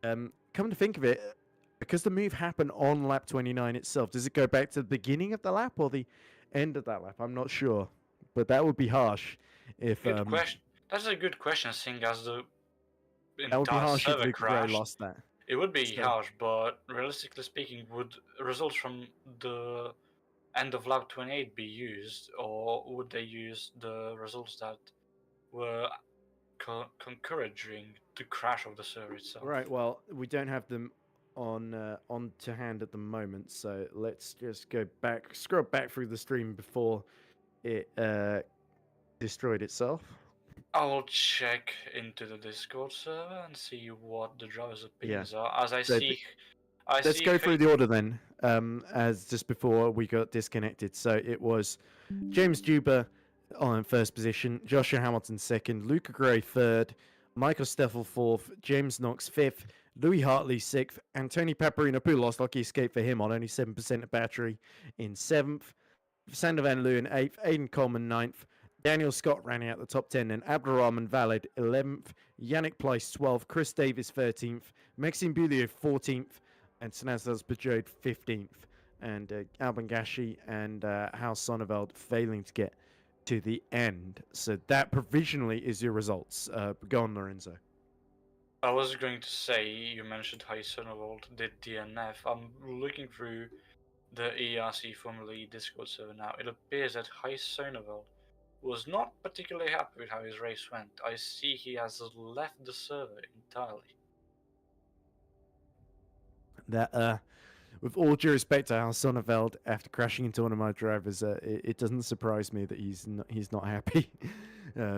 Come to think of it, because the move happened on lap 29 itself, does it go back to the beginning of the lap or the end of that lap? I'm not sure, but that would be harsh if That's a good question, seeing as the That would be entire harsh if server Luca Gray crashed. lost that. It would be So- harsh, but realistically speaking, would results from the end of lap 28 be used, or would they use the results that were concurrent during the crash of the server itself? Right. Well, we don't have them on to hand at the moment, so let's just go back, scroll back through the stream before it destroyed itself. I will check into the Discord server and see what the driver's opinions are. As I So see, Let's go through the order then, as just before we got disconnected. So it was James Juba on first position, Joshua Hamilton second, Luca Gray third, Michael Steffel fourth, James Knox fifth, Louis Hartley sixth, and Tony Paparinopoulos, lucky escape for him on only 7% of battery, in seventh, Sander Van Leeuwen eighth, Aidan Coleman ninth, Daniel Scott rounding out the top 10, and Abdurrahman Valid 11th, Yannick Pleiss 12th, Chris Davis 13th, Maxime Boulier 14th, and Stanislas Bajode 15th, and Alban Gashi and House Sonneveld failing to get to the end. So that provisionally is your results. Go on, Lorenzo. I was going to say, you mentioned how Sonneveld did DNF. I'm looking through the EERC Formula E Discord server now. It appears that Sonneveld was not particularly happy with how his race went. I see he has left the server entirely. That, with all due respect to Al Sonneveld, after crashing into one of my drivers, it doesn't surprise me that he's not happy,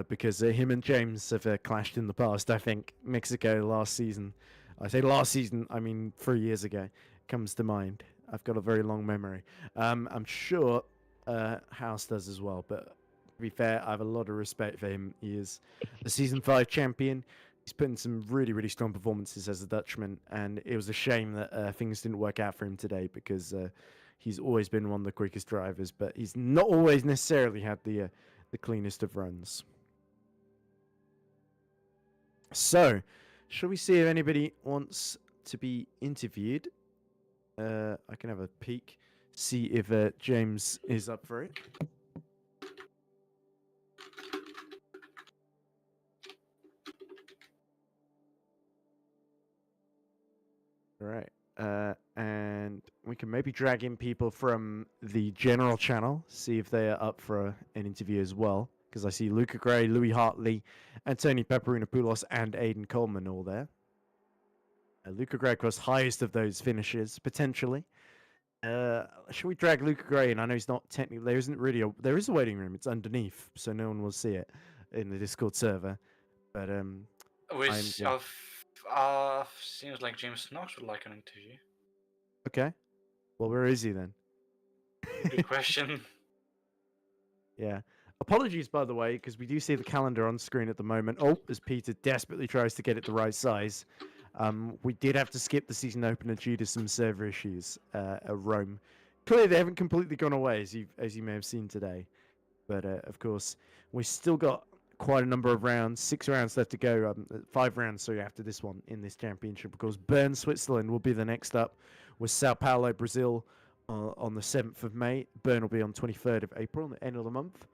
because him and James have clashed in the past. I think Mexico last season, I say last season, I mean 3 years ago, comes to mind. I've got a very long memory. I'm sure House does as well, but to be fair, I have a lot of respect for him. He is a Season 5 champion. He's put in some really, really strong performances as a Dutchman, and it was a shame that things didn't work out for him today, because he's always been one of the quickest drivers, but he's not always necessarily had the cleanest of runs. So, shall we see if anybody wants to be interviewed? I can have a peek, see if James is up for it. Right. And we can maybe drag in people from the general channel, see if they are up for an interview as well. Because I see Luca Gray, Louis Hartley, Anthony Paparinopoulos, and Aidan Coleman all there. Luca Gray, of course, highest of those finishes, potentially. Should we drag Luca Gray in? I know he's not technically... There isn't really a... There is a waiting room. It's underneath, so no one will see it in the Discord server. But, Seems like James Knox would like an interview. Okay. Well, where is he then? Good question. Yeah. Apologies, by the way, because we do see the calendar on screen at the moment. Oh, as Peter desperately tries to get it the right size. We did have to skip the season opener due to some server issues at Rome. Clearly, they haven't completely gone away, as you may have seen today. But, of course, we still got quite a number of rounds, 6 rounds left to go, 5 rounds, sorry, after this one in this championship. Of course, Bern, Switzerland will be the next up, with Sao Paulo, Brazil on the 7th of May. Bern will be on 23rd of April, the end of the month.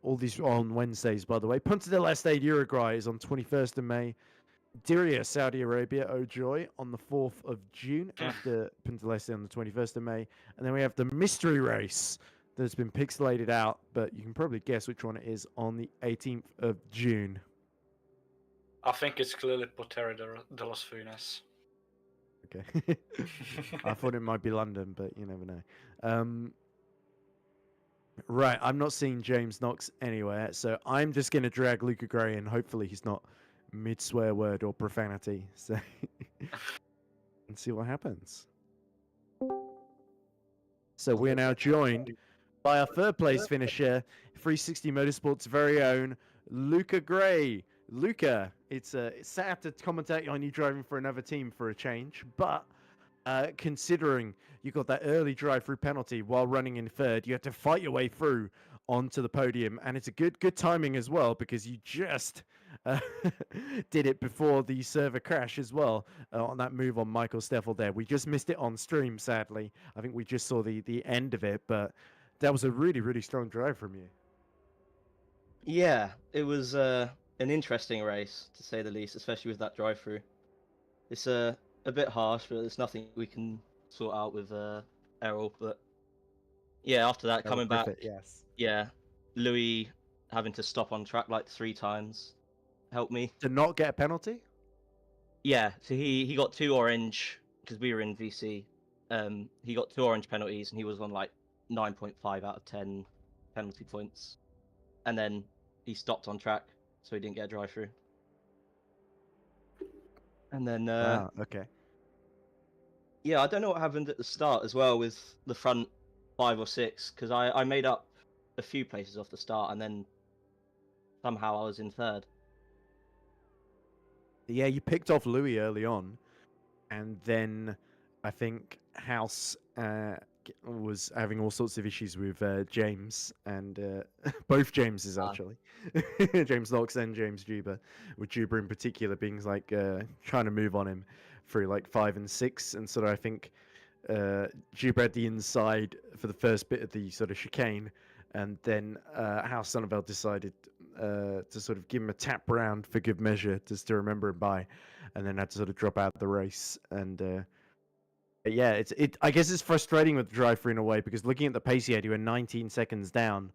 All these are on Wednesdays, by the way. Punta del Este, Uruguay is on 21st of May. Diriyah, Saudi Arabia, oh joy, on the 4th of June, after Punta del Este on the 21st of May. And then we have the mystery race that's been pixelated out, but you can probably guess which one it is, on the 18th of June. I think it's clearly Potero de los Funes. Okay. I thought it might be London, but you never know. Right, I'm not seeing James Knox anywhere, so I'm just going to drag Luca Gray in. Hopefully he's not mid-swear word or profanity, so and see what happens. So we're now joined by our third place finisher, 360 Motorsport's very own Luca Gray. Luca, it's sad to commentate on you driving for another team for a change, but considering you got that early drive-through penalty while running in third, you had to fight your way through onto the podium, and it's a good timing as well, because you just did it before the server crash as well, on that move on Michael Steffel there. We just missed it on stream, sadly. I think we just saw the end of it, but that was a really, really strong drive from you. Yeah, it an interesting race, to say the least, especially with that drive-through. It's a bit harsh, but there's nothing we can sort out with Errol. But yeah, after that, Errol coming back, Griffith, yes. yeah, Louis having to stop on track like 3 times helped me. To not get a penalty? Yeah, so he got 2 orange because we were in VC. He got 2 orange penalties, and he was on like 9.5 out of 10 penalty points. And then he stopped on track, so he didn't get a drive-through. And then Wow, okay. yeah, I don't know what happened at the start as well with the front 5 or 6, because I made up a few places off the start, and then somehow I was in 3rd. Yeah, you picked off Louis early on, and then I think House was having all sorts of issues with James, and both Jameses actually, James Knox and James Juba, with Juba in particular being like trying to move on him through like 5 and 6, and sort of I think Juba had the inside for the first bit of the sort of chicane, and then House Sonneveld decided to sort of give him a tap round for good measure, just to remember him by, and then had to sort of drop out of the race. And yeah, I guess it's frustrating with the drive-through in a way, because looking at the pace he had, you were 19 seconds down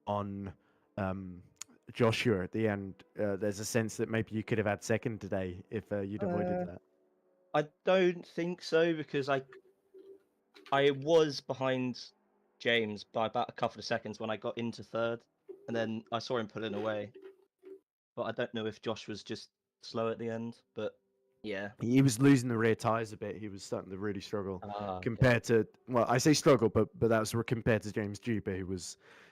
on Joshua at the end. There's a sense that maybe you could have had second today if you'd avoided that. I don't think so, because I was behind James by about a couple of seconds when I got into 3rd, and then I saw him pulling away. But I don't know if Josh was just slow at the end, but yeah. He was losing the rear tires a bit. He was starting to really struggle Okay. compared to, well, I say struggle, but that was compared to James Juba, who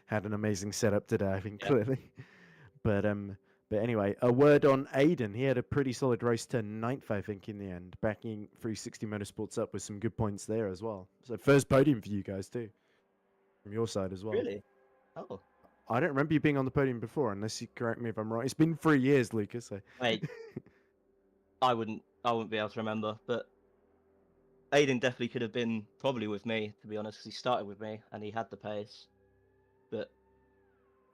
had an amazing setup today, I think, Yeah. clearly. But anyway, a word on Aiden. He had a pretty solid race to 9th, I think, in the end, backing 360 Motorsports up with some good points there as well. So first podium for you guys too, from your side as well. Really? Oh. I don't remember you being on the podium before, unless you correct me if I'm wrong. It's been 3 years, Lucas. So. Wait. I wouldn't be able to remember, but Aiden definitely could have been probably with me, to be honest, because he started with me and he had the pace. But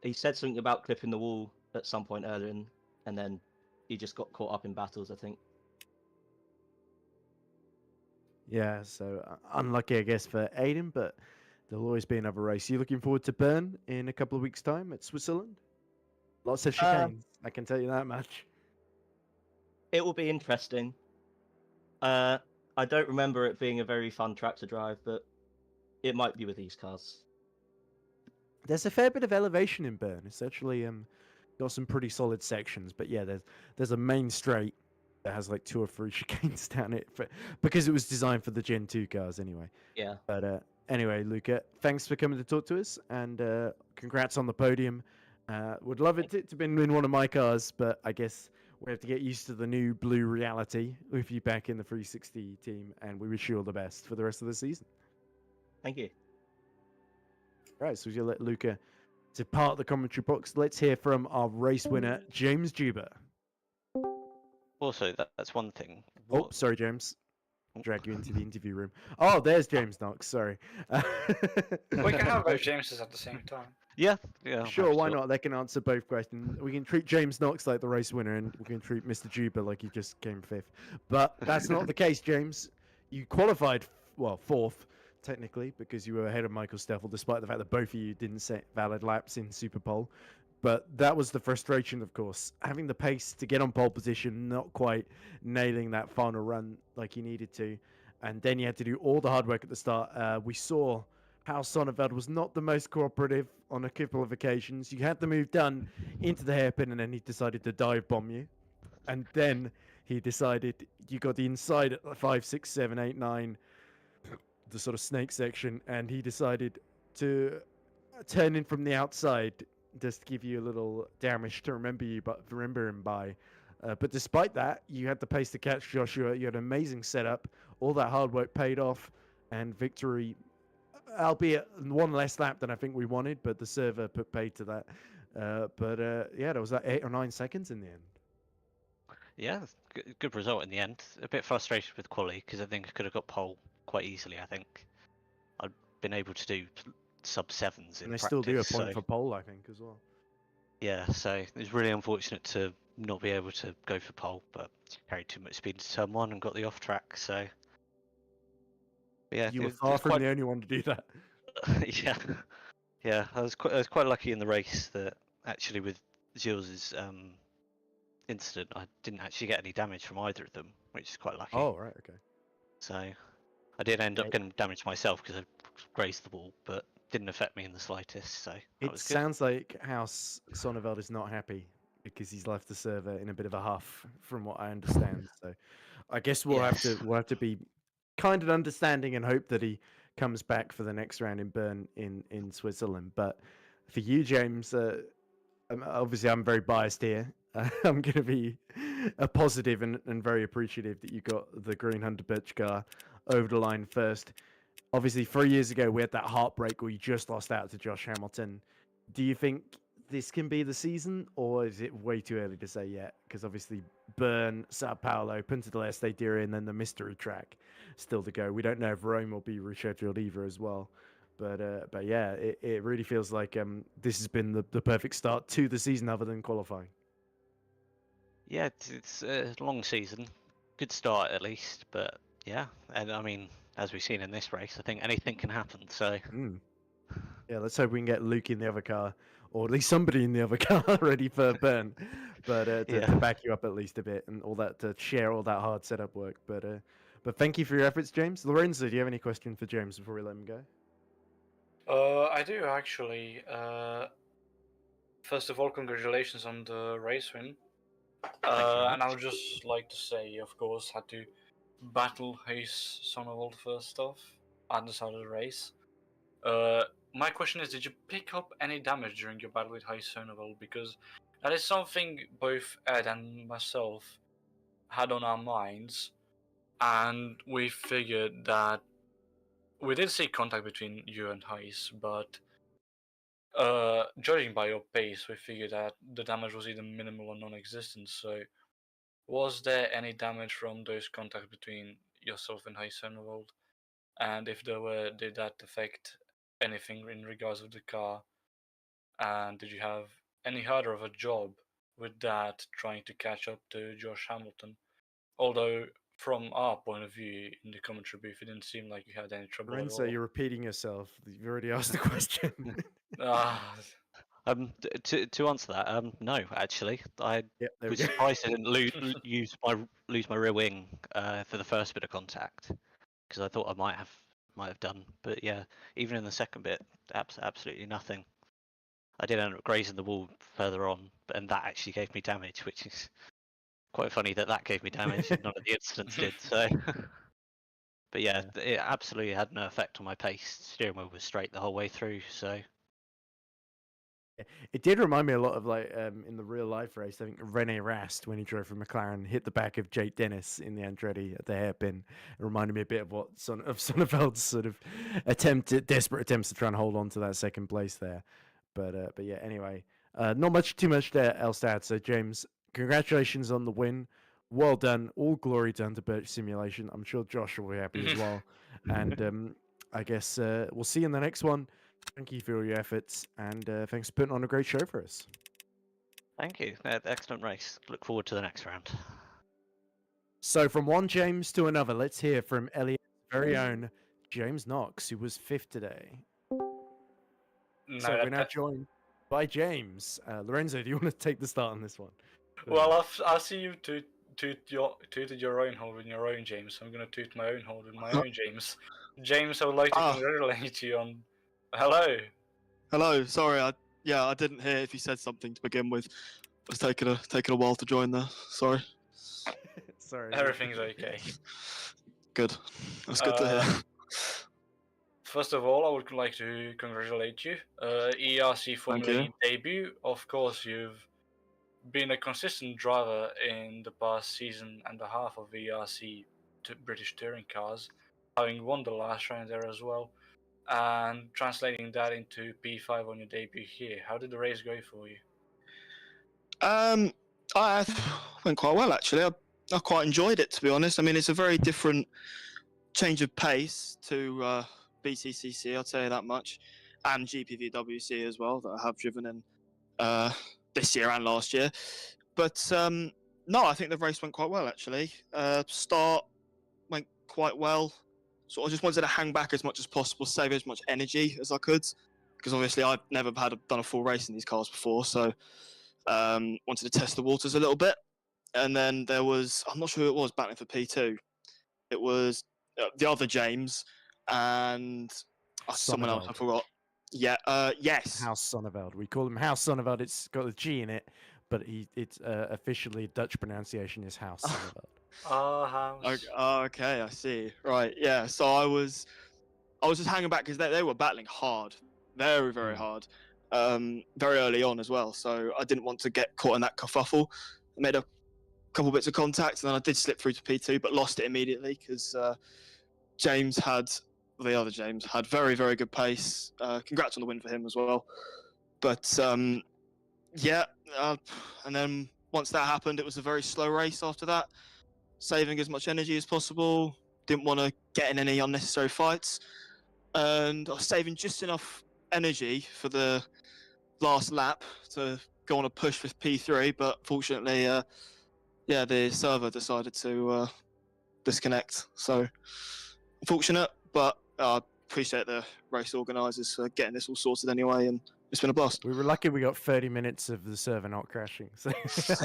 he said something about clipping the wall at some point earlier, and then he just got caught up in battles, I think. Yeah, so unlucky, I guess, for Aiden, but there'll always be another race. You looking forward to Bern in a couple of weeks' time at Switzerland? Lots of chicanes, I can tell you that much. It will be interesting. I don't remember it being a very fun track to drive, but it might be with these cars. There's a fair bit of elevation in Bern. It's actually got some pretty solid sections, but yeah, there's a main straight that has like 2 or 3 chicanes down it because it was designed for the Gen 2 cars anyway. Yeah. But anyway, Luca, thanks for coming to talk to us, and congrats on the podium. Would love it to be in one of my cars, but I guess we have to get used to the new blue reality with you back in the 360 team, and we wish you all the best for the rest of the season. Thank you. Right, so we'll let Luca depart the commentary box. Let's hear from our race winner, James Juba. Also, that's one thing. Oh, sorry, James. Drag you into the interview room. Oh, there's James Knox. Sorry. We can have both Jameses at the same time. Yeah, I'm Sure, happy why to. not? They can answer both questions. We can treat James Knox like the race winner, and we can treat Mr. Juba like he just came 5th. But that's not the case, James. You qualified, well, 4th, technically, because you were ahead of Michael Steffel, despite the fact that both of you didn't set valid laps in Super Pole. But that was the frustration, of course. Having the pace to get on pole position, not quite nailing that final run like you needed to. And then you had to do all the hard work at the start. We saw how Sonneveld was not the most cooperative on a couple of occasions. You had the move done into the hairpin, and then he decided to dive bomb you. And then he decided you got the inside at 5, 6, 7, 8, 9, the sort of snake section, and he decided to turn in from the outside just to give you a little damage to remember him by. But despite that, you had the pace to catch Joshua. You had an amazing setup. All that hard work paid off, and victory, albeit 1 less lap than I think we wanted, but the server put paid to that. Yeah, there was that 8 or 9 seconds in the end. Yeah, good result in the end. A bit frustrated with quali because I think I could have got pole quite easily. I think I'd been able to do sub-7s in And they practice. still do a point so, for pole, I think, as well. yeah, so it was really unfortunate to not be able to go for pole, but carried too much speed into turn 1 and got the off track. So yeah, You were it far was from quite the only one to do that. yeah, yeah. I was quite lucky in the race that actually with Gilles's incident, I didn't actually get any damage from either of them, which is quite lucky. Oh, right, okay. So I did end up getting damage myself because I grazed the wall, but didn't affect me in the slightest. So that It was good. sounds like House Sonneveld is not happy because he's left the server in a bit of a huff, from what I understand. So I guess we'll have to be kind and understanding and hope that he comes back for the next round in Bern in Switzerland. But for you, James, obviously I'm very biased here. I'm going to be a positive and very appreciative that you got the Green Hunter Bitch car over the line first. Obviously, 3 years ago, we had that heartbreak where you just lost out to Josh Hamilton. Do you think this can be the season, or is it way too early to say yet? Because obviously, Bern, Sao Paulo, Punta del Este, Styria, and then the mystery track still to go. We don't know if Rome will be rescheduled either as well. But yeah, it really feels like this has been the perfect start to the season other than qualifying. Yeah, it's a long season. Good start at least, but yeah, and I mean, as we've seen in this race, I think anything can happen. So Yeah, let's hope we can get Luke in the other car, or at least somebody in the other car ready for Bern, but to back you up at least a bit and all that, to share all that hard setup work. But thank you for your efforts, James. Lorenzo, do you have any question for James before we let him go? I do actually. First of all, congratulations on the race win. And I would just like to say, of course, had to battle Hayes Sonneveld first off at the start of the race. My question is, did you pick up any damage during your battle with Hayes Sonneveld? Because that is something both Ed and myself had on our minds, and we figured that we did see contact between you and Hayes, but judging by your pace, we figured that the damage was either minimal or non-existent. So, was there any damage from those contacts between yourself and Hayes Sonneveld? And if there were, did that affect anything in regards of the car? And did you have any harder of a job with that, trying to catch up to Josh Hamilton? Although, from our point of view in the commentary booth, it didn't seem like you had any trouble at Lorenzo, all. you're repeating yourself. You've already asked the question. Ah, to answer that, no, actually, I Yep, there we was go. surprised I didn't lose my rear wing for the first bit of contact because I thought I might have done, but yeah, even in the second bit, absolutely nothing. I did end up grazing the wall further on, and that actually gave me damage, which is quite funny that gave me damage and none of the incidents did. So, but yeah, it absolutely had no effect on my pace. Steering wheel was straight the whole way through. So It did remind me a lot of, like, in the real life race, I think Rene Rast, when he drove for McLaren, hit the back of Jake Dennis in the Andretti at the hairpin. It reminded me a bit of what Sonnefeld's sort of desperate attempts to try and hold on to that second place there. But yeah, anyway, not too much there else to add. So James, congratulations on the win. Well done. All glory done to Birch Simulation. I'm sure Josh will be happy as well. And I guess we'll see you in the next one. Thank you for all your efforts, and thanks for putting on a great show for us. thank you. Excellent race. Look forward to the next round. So from one James to another, let's hear from Elliot's very own James Knox, who was fifth today. no, So we're now joined by James. Lorenzo, do you want to take the start on this one? well, I'll see you tooted your own horn with your own James. I'm gonna toot my own horn with my own James. James, I would like to congratulate you on. Hello. Hello. Sorry, I didn't hear if you said something to begin with. It was taking a while to join there. Sorry. Sorry. Everything's okay. Good. That's good to hear. First of all, I would like to congratulate you. EERC Formula E debut. Of course, you've been a consistent driver in the past season and a half of EERC British touring cars, having won the last round there as well, and translating that into P5 on your debut here. How did the race go for you? I went quite well actually. I quite enjoyed it, to be honest. I mean, it's a very different change of pace to BCCC, I'll tell you that much, and GPVWC as well, that I have driven in this year and last year. But no, I think the race went quite well actually. Start went quite well. So I just wanted to hang back as much as possible, save as much energy as I could, because obviously I've never done a full race in these cars before, so wanted to test the waters a little bit. And then there was, I'm not sure who it was battling for P2. It was the other James and someone else I Sonneveld. forgot. Yeah, yes. House Sonneveld. We call him House Sonneveld. It's got a G in it, but it's officially Dutch pronunciation is House Sonneveld. House. Okay, I see. Right, yeah. So I was just hanging back because they were battling hard, very, very hard, very early on as well. So I didn't want to get caught in that kerfuffle. I made a couple bits of contact, and then I did slip through to P2, but lost it immediately because the other James had very, very good pace. Congrats on the win for him as well. But yeah, and then once that happened, it was a very slow race after that, saving as much energy as possible. Didn't want to get in any unnecessary fights, and I was saving just enough energy for the last lap to go on a push with P3. But fortunately, yeah, the server decided to disconnect. So unfortunate, but I appreciate the race organisers for getting this all sorted anyway, and it's been a blast. We were lucky we got 30 minutes of the server not crashing. So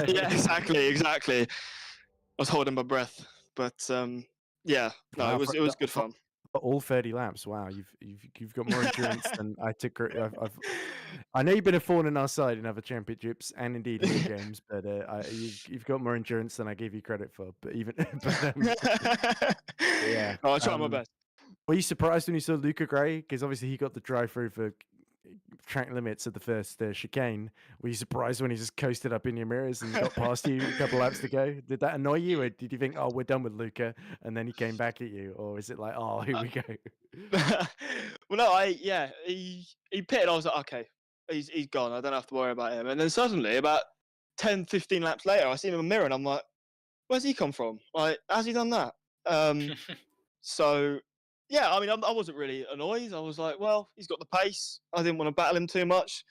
Yeah, exactly. I was holding my breath, but yeah, no, Wow, it was good fun. all 30 laps. Wow, you've got more endurance than I took. I know you've been a thorn in our side in other championships and indeed here, James, but you've got more endurance than I gave you credit for. But even, yeah, I try my best. Were you surprised when you saw Luca Gray? Because obviously he got the drive-through for track limits at the first chicane. Were you surprised when he just coasted up in your mirrors and got past you a couple laps to go? Did that annoy you, or did you think, oh, we're done with Luca, and then he came back at you? Or is it like, oh, here we go? Well, no, he pitted. I was like, okay, he's gone. I don't have to worry about him. And then suddenly, about 10, 15 laps later, I see him in the mirror, and I'm like, where's he come from? Like, how's he done that? So, yeah, I mean, I wasn't really annoyed. I was like, well, he's got the pace. I didn't want to battle him too much,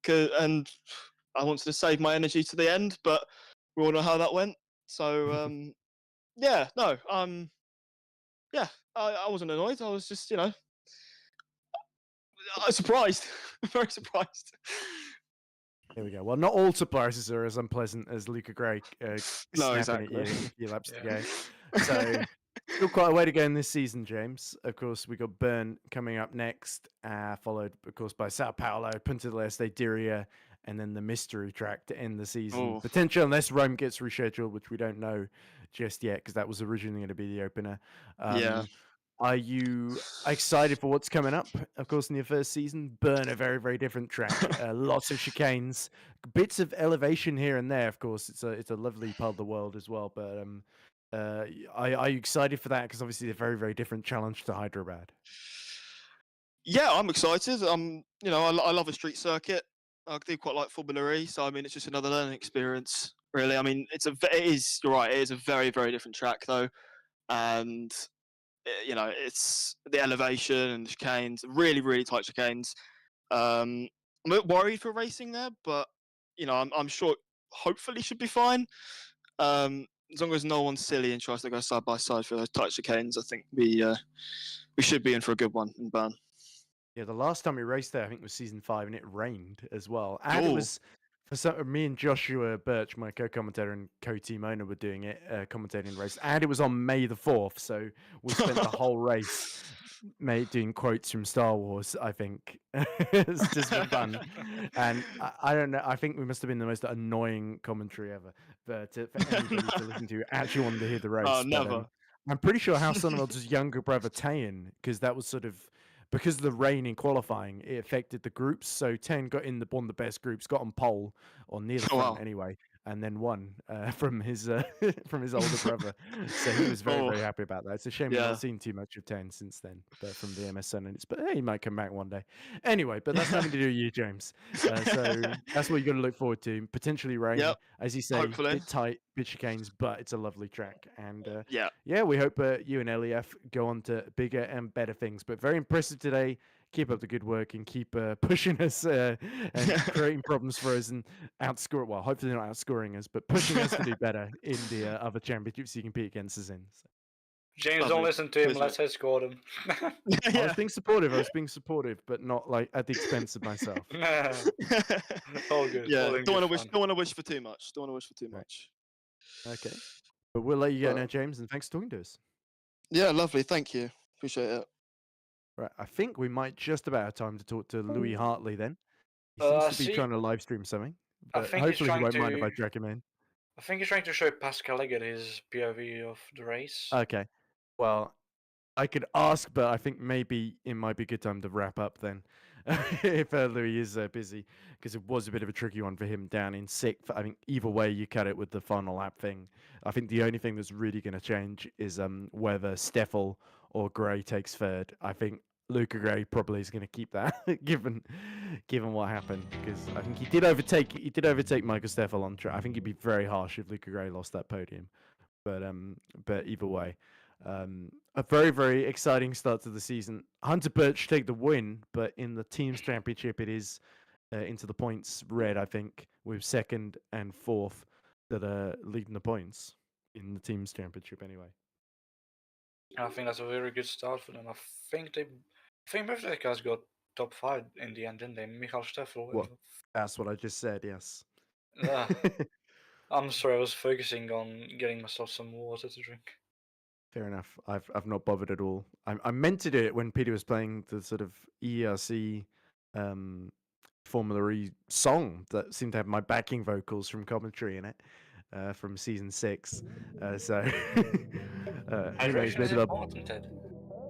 and I wanted to save my energy to the end. But we all know how that went. So, yeah, no, yeah, I wasn't annoyed. I was just, I was surprised, very surprised. There we go. Well, not all surprises are as unpleasant as Luca Gray snapping exactly. at you a few laps to go. So, still quite a way to go in this season, James. Of course, we got Bern coming up next, followed, of course, by Sao Paulo, Punta del Este, Diriyah, and then the mystery track to end the season. Potential, unless Rome gets rescheduled, which we don't know just yet, because that was originally going to be the opener. Yeah. Are you excited for what's coming up? Of course, in your first season, Bern, a very, very different track. Lots of chicanes, bits of elevation here and there. Of course, it's a lovely part of the world as well. But are you excited for that? Because obviously, a very, very different challenge to Hyderabad. Yeah, I'm excited. I love a street circuit. I do quite like Formula E, so I mean, it's just another learning experience, really. I mean, you're right, it is a very, very different track though, and it's the elevation and the chicanes, really, really tight chicanes. I'm a bit worried for racing there, but I'm sure it hopefully should be fine. As long as no one's silly and tries to go side by side for those tight chicanes, I think we should be in for a good one in Bern. Yeah, the last time we raced there, I think was season 5, and it rained as well. And it was me and Joshua Birch, my co-commentator and co-team owner, were doing it, commentating the race, and it was on May the 4th. So we spent the whole race doing quotes from Star Wars. I think it's just for fun, and I don't know. I think we must have been the most annoying commentary ever, but for anybody to listen to, actually wanted to hear the race. Oh, never. I'm pretty sure House Sonneveld's younger brother Tayan, because that was sort of. Because of the rain in qualifying, it affected the groups. So 10 got in one of the best groups, got on pole or near the front anyway, and then won from his older brother. So he was very, very happy about that. It's a shame we've not seen too much of 10 since then, but from the MSN. But he might come back one day. Anyway, but that's nothing to do with you, James. So that's what you got to look forward to. Potentially rain, as you say, hopefully. Bit tight, bit chicanes, but it's a lovely track. And yeah, we hope you and LEF go on to bigger and better things. But very impressive today, keep up the good work and keep pushing us and creating problems for us and hopefully not outscoring us, but pushing us to do better in the other championships you compete against us in. So. James, Lovely. don't listen to him. Cheers, Let's escort him. I was being supportive, but not like at the expense of myself. All good. Yeah, all in don't want good to fun. wish for too much. Don't want to wish for too Right. much. Okay. But we'll let you go But- now, James, and thanks for talking to us. Yeah, lovely. Thank you. Appreciate it. Right, I think we might just about have time to talk to Louis Hartley then. He I seems to be see- trying to live stream something, I but think he's hopefully he trying won't mind if I to- drag him in. I think he's trying to show Pascal Eggert his POV of the race. Okay. Well, I could ask, but I think maybe it might be a good time to wrap up then. If Louis is busy, because it was a bit of a tricky one for him down in sixth. I think either way you cut it with the final lap thing. I think the only thing that's really going to change is whether Steffel or Gray takes third. I think Luca Gray probably is going to keep that, given what happened, because I think he did overtake Michael Steffel on track. I think it'd be very harsh if Luca Gray lost that podium, but either way. A very, very exciting start to the season. Hunter Birch take the win, but in the teams championship, it is into the points red, I think, with second and fourth that are leading the points in the teams championship anyway. I think that's a very good start for them. I think both of those guys got top 5 in the end, didn't they? Michael Steffel. Well, that's what I just said, yes. Ah, I'm sorry, I was focusing on getting myself some water to drink. Fair enough. I've not bothered at all. I meant to do it when Peter was playing the sort of EERC Formula E song that seemed to have my backing vocals from commentary in it from season 6. So who knows, Hydration is maybe they'll... important, Ted.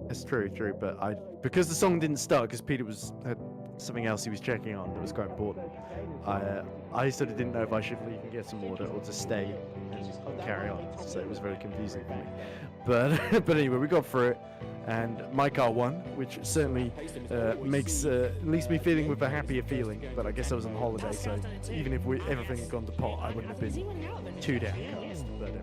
It's true, but because the song didn't start because Peter had something else he was checking on that was quite important. I sort of didn't know if I should leave and get some water or to stay and carry on. So it was very confusing for me. But anyway, we got through it, and my car won, which certainly makes leaves me feeling with a happier feeling. But I guess I was on holiday, so even if everything had gone to pot, I wouldn't have been too downcast. But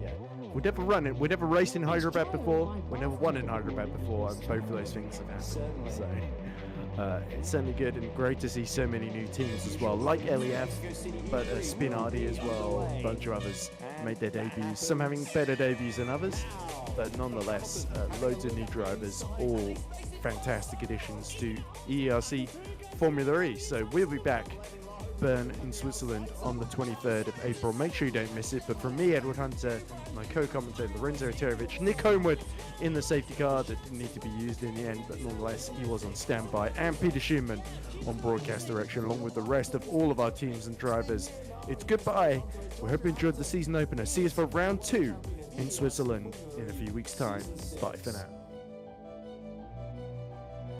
yeah, we'd never run it. We'd never raced in Hyderabad before. We never won in Hyderabad before. And both of those things have happened. So. It's certainly good and great to see so many new teams as well, like LEF, but Spinardi as well, a bunch of others made their debuts, some having better debuts than others, but nonetheless, loads of new drivers, all fantastic additions to EERC Formula E. So we'll be back, Bern in Switzerland on the 23rd of April. Make sure you don't miss it. But from me, Edward Hunter, my co-commentator Lorenzo Terovich, Nick Homewood in the safety car that didn't need to be used in the end, but nonetheless he was on standby, and Peter Schumann on broadcast direction, along with the rest of all of our teams and drivers. It's goodbye. We hope you enjoyed the season opener. See us for round 2 in Switzerland in a few weeks' time. Bye for now.